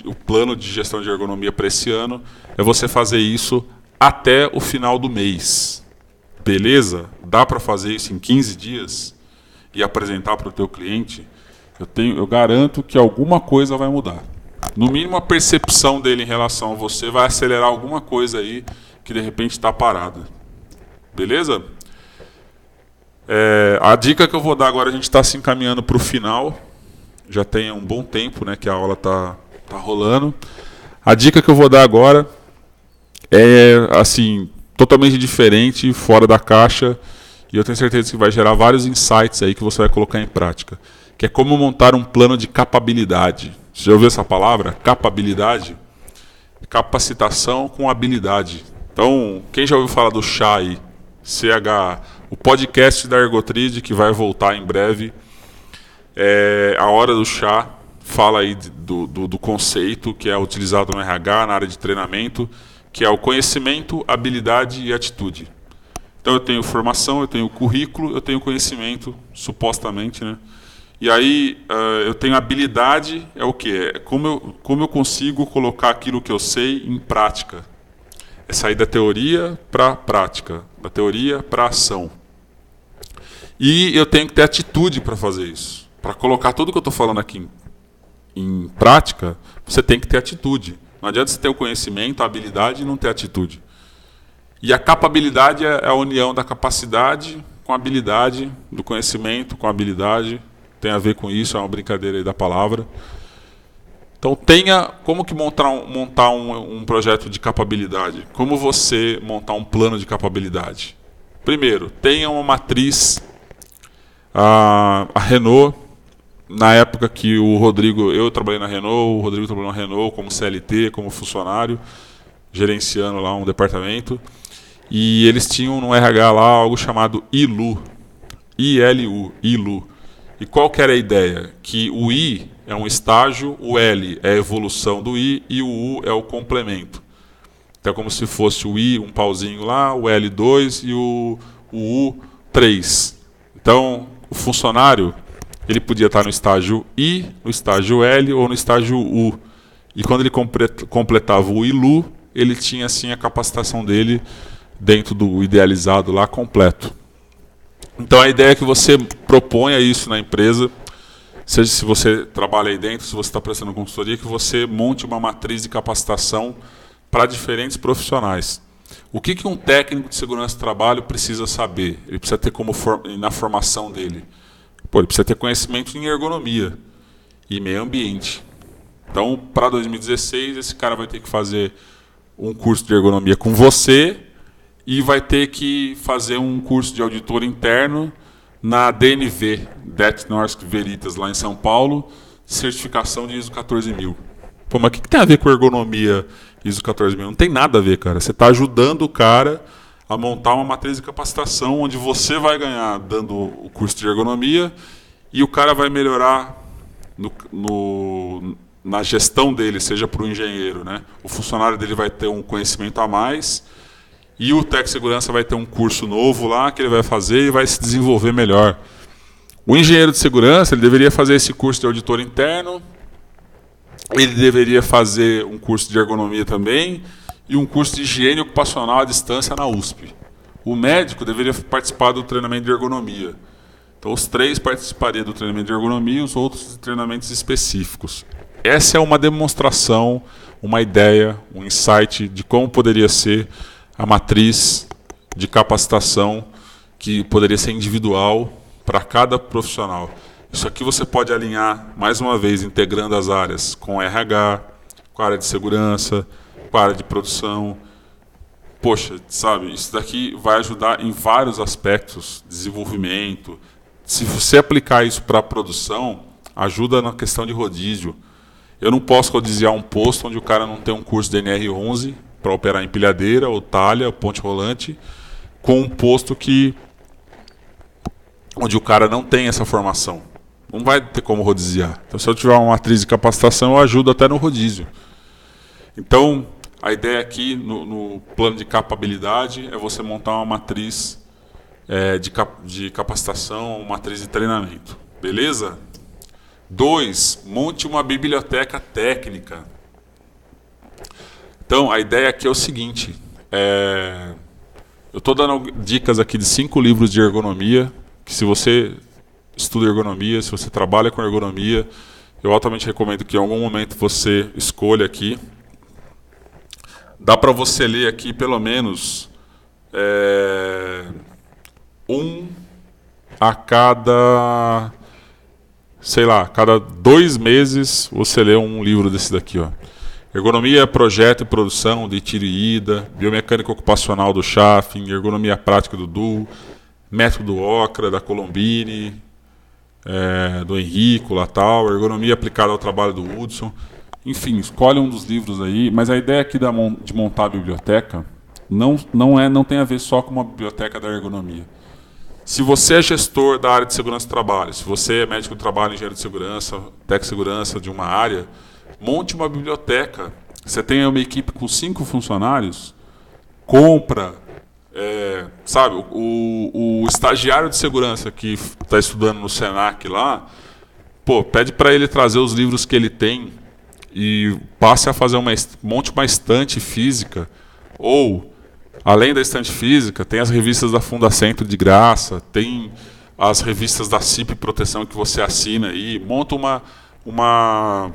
o plano de gestão de ergonomia para esse ano, é você fazer isso até o final do mês. Beleza? Dá para fazer isso em 15 dias e apresentar para o teu cliente? Eu garanto que alguma coisa vai mudar. no mínimo a percepção dele em relação a você vai acelerar alguma coisa aí que de repente está parada. Beleza? A dica que eu vou dar agora, a gente está se encaminhando para o final. Já tem um bom tempo, né, que a aula tá rolando. A dica que eu vou dar agora é assim, totalmente diferente, fora da caixa, e eu tenho certeza que vai gerar vários insights aí que você vai colocar em prática. Que é como montar um plano de capabilidade. Você já ouviu essa palavra? Capabilidade? Capacitação com habilidade. Então, quem já ouviu falar do CHA aí? CH, o podcast da Ergotride, que vai voltar em breve. A hora do chá, fala aí do conceito que é utilizado no RH, na área de treinamento, que é o conhecimento, habilidade e atitude. Então eu tenho formação, eu tenho currículo, eu tenho conhecimento, supostamente, né? E aí eu tenho habilidade, é o quê? É como eu consigo colocar aquilo que eu sei em prática. É sair da teoria para a prática, da teoria para a ação. E eu tenho que ter atitude para fazer isso. Para colocar tudo que eu estou falando aqui em prática, você tem que ter atitude. Não adianta você ter o conhecimento, a habilidade e não ter atitude. E a capabilidade é a união da capacidade com a habilidade, do conhecimento com a habilidade. Tem a ver com isso, é uma brincadeira aí da palavra. Então como que montar um projeto de capabilidade? Como você montar um plano de capabilidade? Primeiro, tenha uma matriz. A Renault, na época que eu trabalhei na Renault, o Rodrigo trabalhou na Renault como CLT, como funcionário, gerenciando lá um departamento. E eles tinham no RH lá algo chamado ILU. ILU. E qual que era a ideia? Que o I é um estágio, o L é a evolução do I e o U é o complemento. Então é como se fosse o I, um pauzinho lá, o L 2 e o U 3. Então o funcionário ele podia estar no estágio I, no estágio L ou no estágio U. E quando ele completava o ILU, ele tinha assim a capacitação dele dentro do idealizado lá completo. Então a ideia é que você proponha isso na empresa, seja se você trabalha aí dentro, se você está prestando consultoria, que você monte uma matriz de capacitação para diferentes profissionais. O que um técnico de segurança do trabalho precisa saber? Ele precisa ter na formação dele. Ele precisa ter conhecimento em ergonomia e meio ambiente. Então, para 2016, esse cara vai ter que fazer um curso de ergonomia com você e vai ter que fazer um curso de auditor interno na DNV, Det Norsk Veritas, lá em São Paulo, certificação de ISO 14000. Pô, mas o que tem a ver com ergonomia ISO 14000? Não tem nada a ver, cara. Você está ajudando o cara a montar uma matriz de capacitação onde você vai ganhar dando o curso de ergonomia e o cara vai melhorar na gestão dele, seja para o engenheiro, né? O funcionário dele vai ter um conhecimento a mais e o técnico de segurança vai ter um curso novo lá que ele vai fazer e vai se desenvolver melhor. O engenheiro de segurança ele deveria fazer esse curso de auditor interno, ele deveria fazer um curso de ergonomia também e um curso de higiene ocupacional à distância na USP. O médico deveria participar do treinamento de ergonomia. Então os 3 participariam do treinamento de ergonomia e os outros de treinamentos específicos. Essa é uma demonstração, uma ideia, um insight de como poderia ser a matriz de capacitação que poderia ser individual para cada profissional. Isso aqui você pode alinhar, mais uma vez, integrando as áreas com RH, com a área de segurança, com a área de produção. Poxa, sabe, isso daqui vai ajudar em vários aspectos, desenvolvimento. Se você aplicar isso para a produção, ajuda na questão de rodízio. Eu não posso rodiziar um posto onde o cara não tem um curso de NR11 para operar empilhadeira, ou talha, ou ponte rolante, com um posto onde o cara não tem essa formação. Não vai ter como rodiziar. Então, se eu tiver uma matriz de capacitação, eu ajudo até no rodízio. Então, a ideia aqui no plano de capabilidade é você montar uma matriz de capacitação, uma matriz de treinamento. Beleza? 2, monte uma biblioteca técnica. Então, a ideia aqui é o seguinte. Eu estou dando dicas aqui de 5 livros de ergonomia, que se você estuda ergonomia, se você trabalha com ergonomia, Eu altamente recomendo que em algum momento você escolha aqui. Dá para você ler aqui pelo menos um a cada, sei lá, cada 2 meses você lê um livro desse daqui, ó. Ergonomia, projeto e produção, de Tiro e Ida, biomecânica ocupacional do Schaffin, ergonomia prática do Du, método Ocra, da Colombini, do Henrico, lá tal, ergonomia aplicada ao trabalho do Hudson. Enfim, escolhe um dos livros aí, mas a ideia aqui de montar a biblioteca não tem a ver só com uma biblioteca da ergonomia. Se você é gestor da área de segurança do trabalho, se você é médico do trabalho, engenheiro de segurança, técnico de segurança de uma área, monte uma biblioteca. Você tem uma equipe com 5 funcionários, compra, sabe, o estagiário de segurança que está estudando no Senac lá, pô, pede para ele trazer os livros que ele tem e passe a fazer monte uma estante física, ou além da estante física, tem as revistas da Fundacentro de graça, tem as revistas da CIP Proteção que você assina aí, monta uma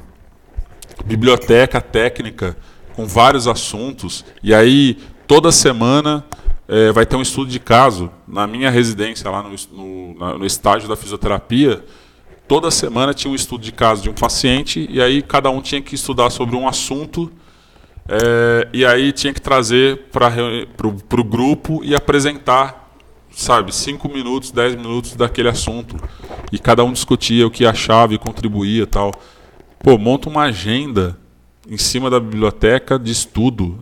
biblioteca técnica com vários assuntos, e aí toda semana vai ter um estudo de caso. Na minha residência, lá no estágio da fisioterapia, toda semana tinha um estudo de caso de um paciente, e aí cada um tinha que estudar sobre um assunto, e aí tinha que trazer para o grupo e apresentar, sabe, 5 minutos, 10 minutos daquele assunto. E cada um discutia o que achava e contribuía e tal. Pô, monta uma agenda em cima da biblioteca de estudo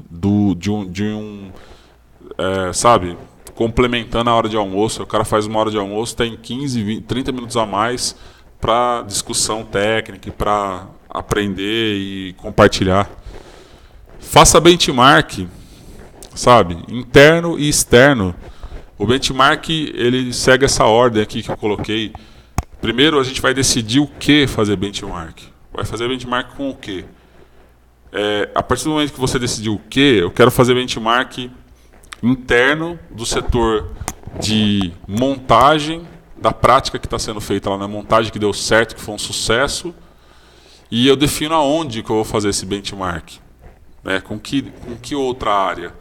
sabe, complementando a hora de almoço. O cara faz uma hora de almoço, tem 15, 20, 30 minutos a mais para discussão técnica, para aprender e compartilhar. Faça benchmark, sabe, interno e externo. O benchmark, ele segue essa ordem aqui que eu coloquei. Primeiro a gente vai decidir o que fazer benchmark. Vai fazer benchmark com o quê? A partir do momento que você decidiu o que, eu quero fazer benchmark interno do setor de montagem, da prática que está sendo feita lá na montagem, que deu certo, que foi um sucesso, e eu defino aonde que eu vou fazer esse benchmark, com que outra área.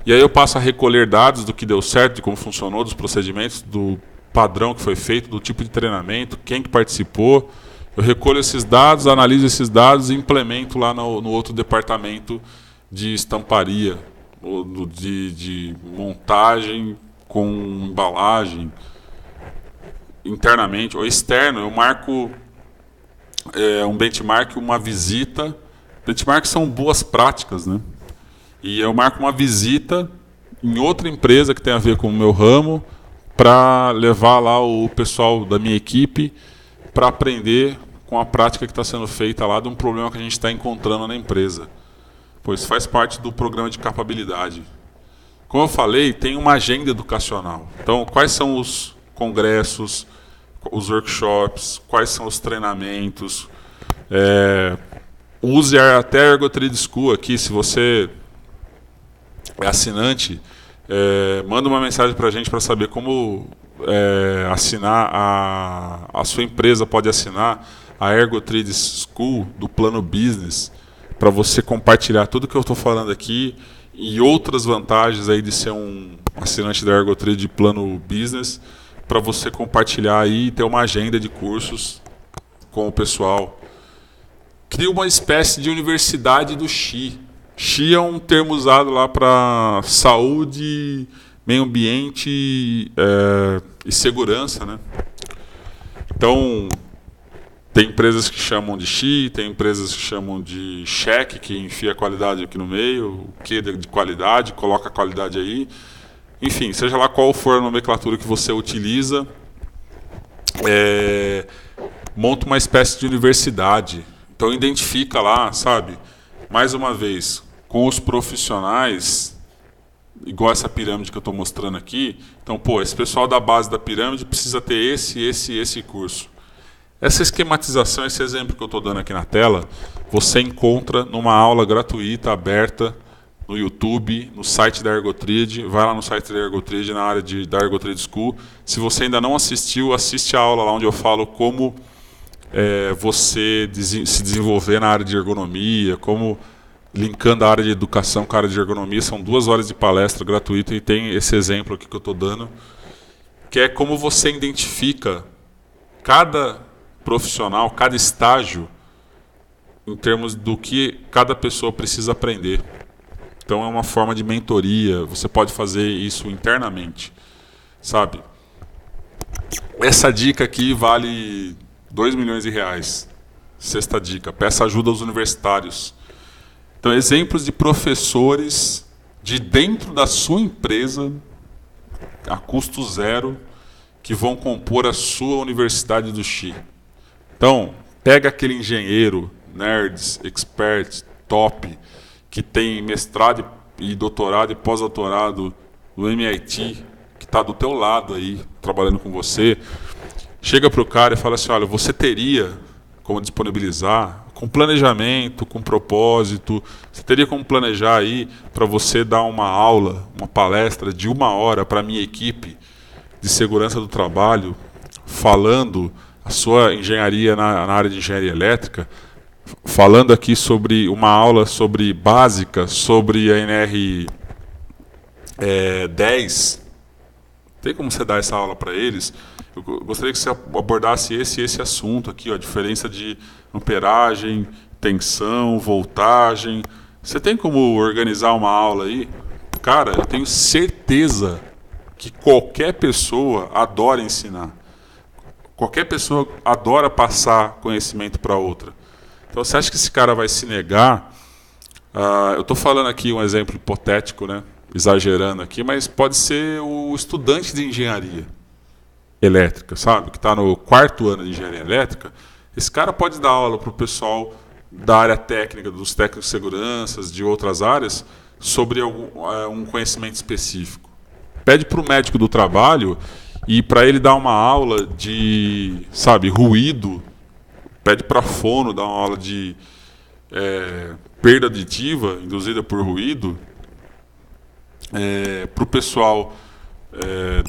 E aí eu passo a recolher dados do que deu certo, de como funcionou, dos procedimentos, do padrão que foi feito, do tipo de treinamento, quem que participou. Eu recolho esses dados, analiso esses dados e implemento lá no outro departamento de estamparia, de montagem com embalagem, internamente ou externo. Eu marco um benchmark, uma visita. Benchmarks são boas práticas, né? E eu marco uma visita em outra empresa que tem a ver com o meu ramo para levar lá o pessoal da minha equipe para aprender com a prática que está sendo feita lá de um problema que a gente está encontrando na empresa. Pois faz parte do programa de capabilidade. Como eu falei, tem uma agenda educacional. Então, quais são os congressos, os workshops, quais são os treinamentos. Use até a Ergo Trade School aqui, se você é assinante, manda uma mensagem para a gente para saber como assinar, a sua empresa pode assinar a Ergo Trade School do plano business, para você compartilhar tudo que eu estou falando aqui e outras vantagens aí de ser um assinante da Ergo Trade de plano business, para você compartilhar aí e ter uma agenda de cursos com o pessoal. Cria uma espécie de universidade do Xi. Xi é um termo usado lá para saúde, meio ambiente e segurança, né? Então, tem empresas que chamam de Xi, tem empresas que chamam de cheque, que enfia a qualidade aqui no meio, o que de qualidade, coloca a qualidade aí. Enfim, seja lá qual for a nomenclatura que você utiliza, monta uma espécie de universidade. Então identifica lá, sabe, mais uma vez, com os profissionais, igual essa pirâmide que eu estou mostrando aqui. Então, pô, esse pessoal da base da pirâmide precisa ter esse curso. Essa esquematização, esse exemplo que eu estou dando aqui na tela, você encontra numa aula gratuita, aberta, no YouTube, no site da Ergotrade. Vai lá no site da Ergotrade, na área da Ergotrade School. Se você ainda não assistiu, assiste a aula lá onde eu falo como você se desenvolver na área de ergonomia, como linkando a área de educação com a área de ergonomia. São 2 horas de palestra gratuita e tem esse exemplo aqui que eu estou dando, que é como você identifica cada profissional, cada estágio, em termos do que cada pessoa precisa aprender. Então é uma forma de mentoria, você pode fazer isso internamente, sabe? Essa dica aqui vale R$2 milhões. Sexta dica, peça ajuda aos universitários. Então, exemplos de professores de dentro da sua empresa, a custo zero, que vão compor a sua universidade do Xi. Então, pega aquele engenheiro, nerds, expert, top, que tem mestrado e doutorado e pós-doutorado no MIT, que está do teu lado aí, trabalhando com você. Chega para o cara e fala assim, olha, você teria como disponibilizar, com planejamento, com propósito, você teria como planejar aí para você dar uma aula, uma palestra de 1 hora para a minha equipe de segurança do trabalho, falando a sua engenharia na área de engenharia elétrica, falando aqui sobre uma aula sobre básica, sobre a NR 10. Tem como você dar essa aula para eles? Eu gostaria que você abordasse esse assunto aqui, ó, a diferença de amperagem, tensão, voltagem. Você tem como organizar uma aula aí? Cara, eu tenho certeza que qualquer pessoa adora ensinar. Qualquer pessoa adora passar conhecimento para outra. Então, você acha que esse cara vai se negar? Eu estou falando aqui um exemplo hipotético, né? Exagerando aqui, mas pode ser o estudante de engenharia elétrica, sabe? Que está no 4º ano de engenharia elétrica. Esse cara pode dar aula para o pessoal da área técnica, dos técnicos de segurança, de outras áreas, sobre um conhecimento específico. Pede para o médico do trabalho e para ele dar uma aula de, sabe, ruído. Pede para a fono dar uma aula de perda aditiva induzida por ruído para o pessoal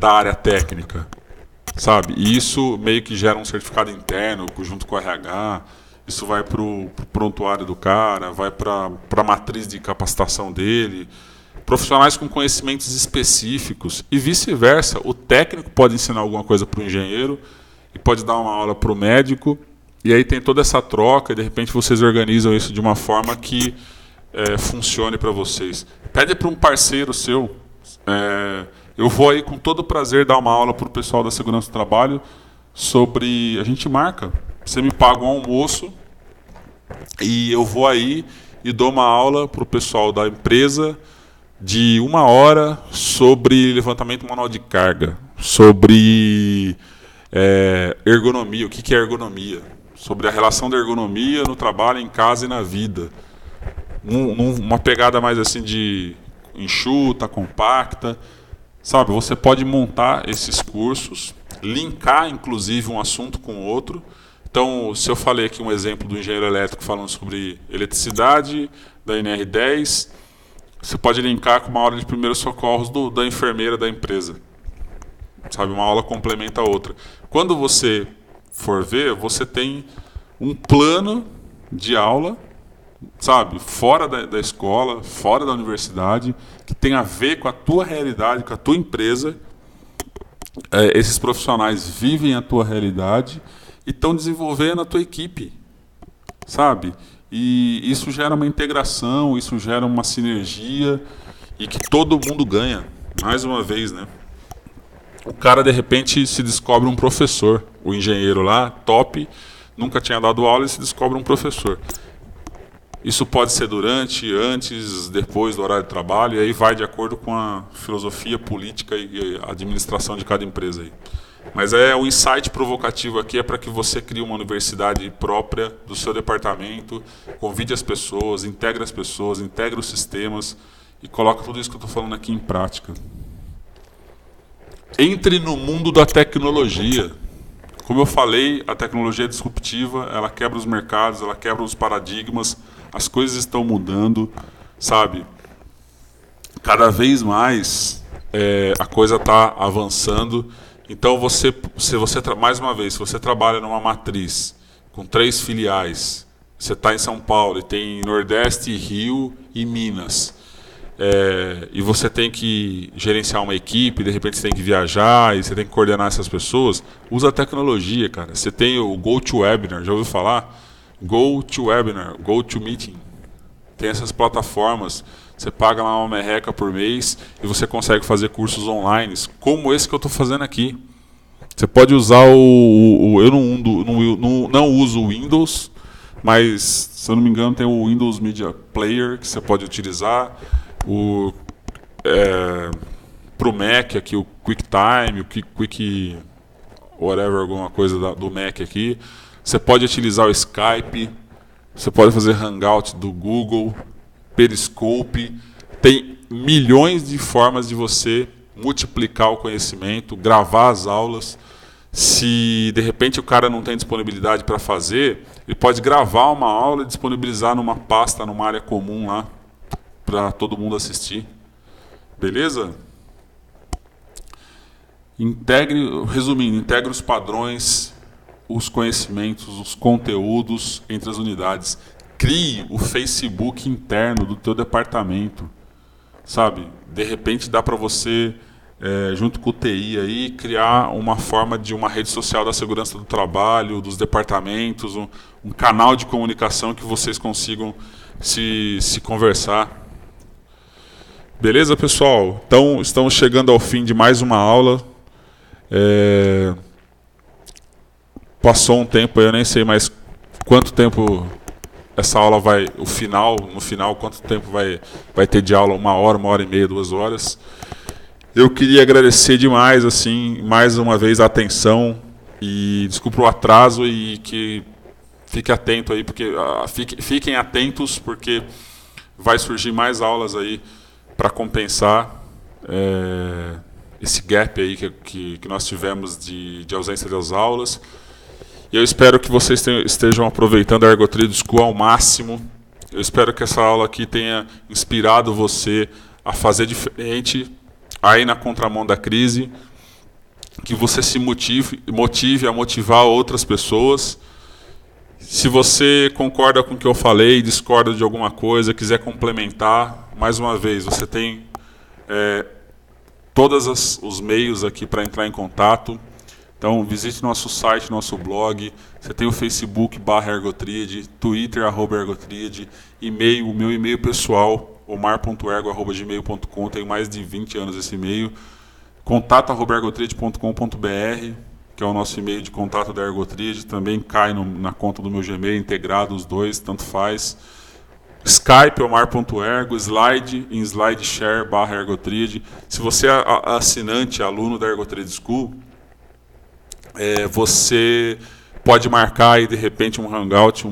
da área técnica, sabe? E isso meio que gera um certificado interno junto com o RH. Isso vai para o prontuário do cara, vai para a matriz de capacitação dele. Profissionais com conhecimentos específicos e vice-versa. O técnico pode ensinar alguma coisa para o engenheiro e pode dar uma aula para o médico. E aí tem toda essa troca e de repente vocês organizam isso de uma forma que funcione para vocês. Pede para um parceiro seu. Eu vou aí com todo prazer dar uma aula para o pessoal da segurança do trabalho sobre... A gente marca. Você me paga um almoço e eu vou aí e dou uma aula para o pessoal da empresa de 1 hora sobre levantamento manual de carga, sobre ergonomia, o que é ergonomia, sobre a relação da ergonomia no trabalho, em casa e na vida. Uma pegada mais assim de enxuta, compacta, sabe? Você pode montar esses cursos, linkar inclusive um assunto com o outro. Então, se eu falei aqui um exemplo do engenheiro elétrico falando sobre eletricidade, da NR10, você pode linkar com uma aula de primeiros socorros da enfermeira da empresa. Sabe, uma aula complementa a outra. Quando você for ver, você tem um plano de aula, sabe, fora da escola, fora da universidade, que tem a ver com a tua realidade, com a tua empresa. Esses profissionais vivem a tua realidade e estão desenvolvendo a tua equipe, sabe? E isso gera uma integração, isso gera uma sinergia e que todo mundo ganha. Mais uma vez, né? O cara, de repente, se descobre um professor. O engenheiro lá, top, nunca tinha dado aula e se descobre um professor. Isso pode ser durante, antes, depois do horário de trabalho, e aí vai de acordo com a filosofia política e a administração de cada empresa aí. Mas o insight provocativo aqui é para que você crie uma universidade própria do seu departamento, convide as pessoas, integre os sistemas e coloque tudo isso que eu estou falando aqui em prática. Entre no mundo da tecnologia. Como eu falei, a tecnologia é disruptiva, ela quebra os mercados, ela quebra os paradigmas, as coisas estão mudando, sabe? Cada vez mais a coisa está avançando. Então, mais uma vez, se você trabalha numa matriz com 3 filiais. Você está em São Paulo e tem Nordeste, Rio e Minas. E você tem que gerenciar uma equipe, de repente você tem que viajar e você tem que coordenar essas pessoas. Usa a tecnologia, cara. Você tem o GoToWebinar, já ouviu falar? GoToWebinar, GoToMeeting. Tem essas plataformas. Você paga lá uma merreca por mês e você consegue fazer cursos online, como esse que eu estou fazendo aqui. Você pode usar eu não uso o Windows, mas, se eu não me engano, tem o Windows Media Player que você pode utilizar. Para o Mac aqui, o QuickTime, o Quick whatever, alguma coisa do Mac aqui. Você pode utilizar o Skype, você pode fazer Hangout do Google, Periscope. Tem milhões de formas de você multiplicar o conhecimento, gravar as aulas. Se de repente o cara não tem disponibilidade para fazer, ele pode gravar uma aula e disponibilizar numa pasta, numa área comum lá, para todo mundo assistir. Beleza? Resumindo, integre os padrões, os conhecimentos, os conteúdos entre as unidades. Crie o Facebook interno do teu departamento. Sabe? De repente dá para você, junto com o TI, aí, criar uma forma de uma rede social da segurança do trabalho, dos departamentos, um canal de comunicação que vocês consigam se conversar. Beleza, pessoal? Então, estamos chegando ao fim de mais uma aula. Passou um tempo, eu nem sei mais quanto tempo essa aula vai, no final, quanto tempo vai ter de aula, 1 hora, 1h30, 2 horas. Eu queria agradecer demais, assim, mais uma vez a atenção e desculpa o atraso e que fique atento aí, porque fiquem atentos, porque vai surgir mais aulas aí para compensar esse gap aí que nós tivemos de ausência das aulas. E eu espero que vocês estejam aproveitando a Ergo Trade School ao máximo. Eu espero que essa aula aqui tenha inspirado você a fazer diferente, aí na contramão da crise, que você se motive a motivar outras pessoas. Se você concorda com o que eu falei, discorda de alguma coisa, quiser complementar, mais uma vez, você tem todos os meios aqui para entrar em contato. Então, visite nosso site, nosso blog. Você tem o Facebook /Ergotriad, Twitter @Ergotriad, e-mail, o meu e-mail pessoal, omar.ergo@gmail.com, tem mais de 20 anos esse e-mail. contato@ergotriad.com.br, que é o nosso e-mail de contato da Ergotriad, também cai na conta do meu Gmail, integrado os dois, tanto faz. Skype, omar.ergo, slide em slideshare /Ergotriad. Se você é assinante, aluno da Ergo Trade School, você pode marcar aí, de repente, um hangout,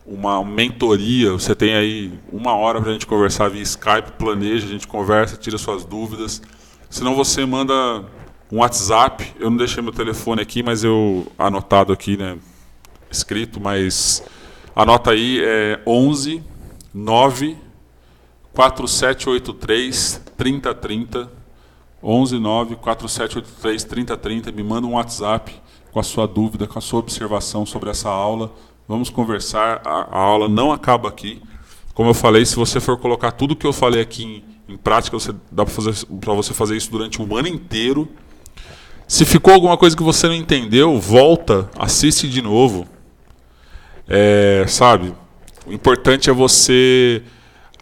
uma mentoria. Você tem aí 1 hora para a gente conversar via Skype, planeja, a gente conversa, tira suas dúvidas. Senão você manda um WhatsApp. Eu não deixei meu telefone aqui, mas eu anotado aqui, né, escrito, mas anota aí, 11 9 4783 3030. 11 9 4783 3030. Me manda um WhatsApp com a sua dúvida, com a sua observação sobre essa aula. Vamos conversar. A aula não acaba aqui. Como eu falei, se você for colocar tudo que eu falei aqui em prática, dá para você fazer isso durante um ano inteiro. Se ficou alguma coisa que você não entendeu, volta, assiste de novo. Sabe? O importante é você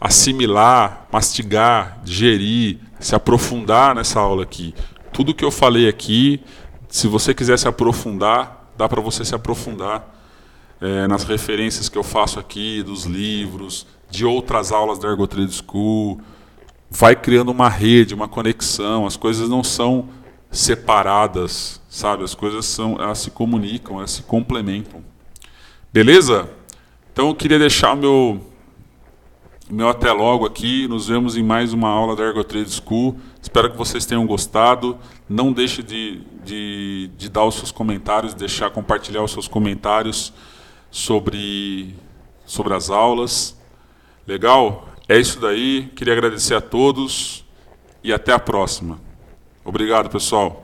assimilar, mastigar, digerir, se aprofundar nessa aula aqui. Tudo que eu falei aqui, se você quiser se aprofundar, dá para você se aprofundar nas referências que eu faço aqui, dos livros, de outras aulas da Ergo Trade School. Vai criando uma rede, uma conexão. As coisas não são separadas, sabe? As coisas elas se comunicam, elas se complementam. Beleza? Então eu queria deixar o meu até logo aqui. Nos vemos em mais uma aula da Ergo Trade School. Espero que vocês tenham gostado. Não deixe de dar os seus comentários, compartilhar os seus comentários sobre as aulas. Legal? É isso daí. Queria agradecer a todos e até a próxima. Obrigado, pessoal.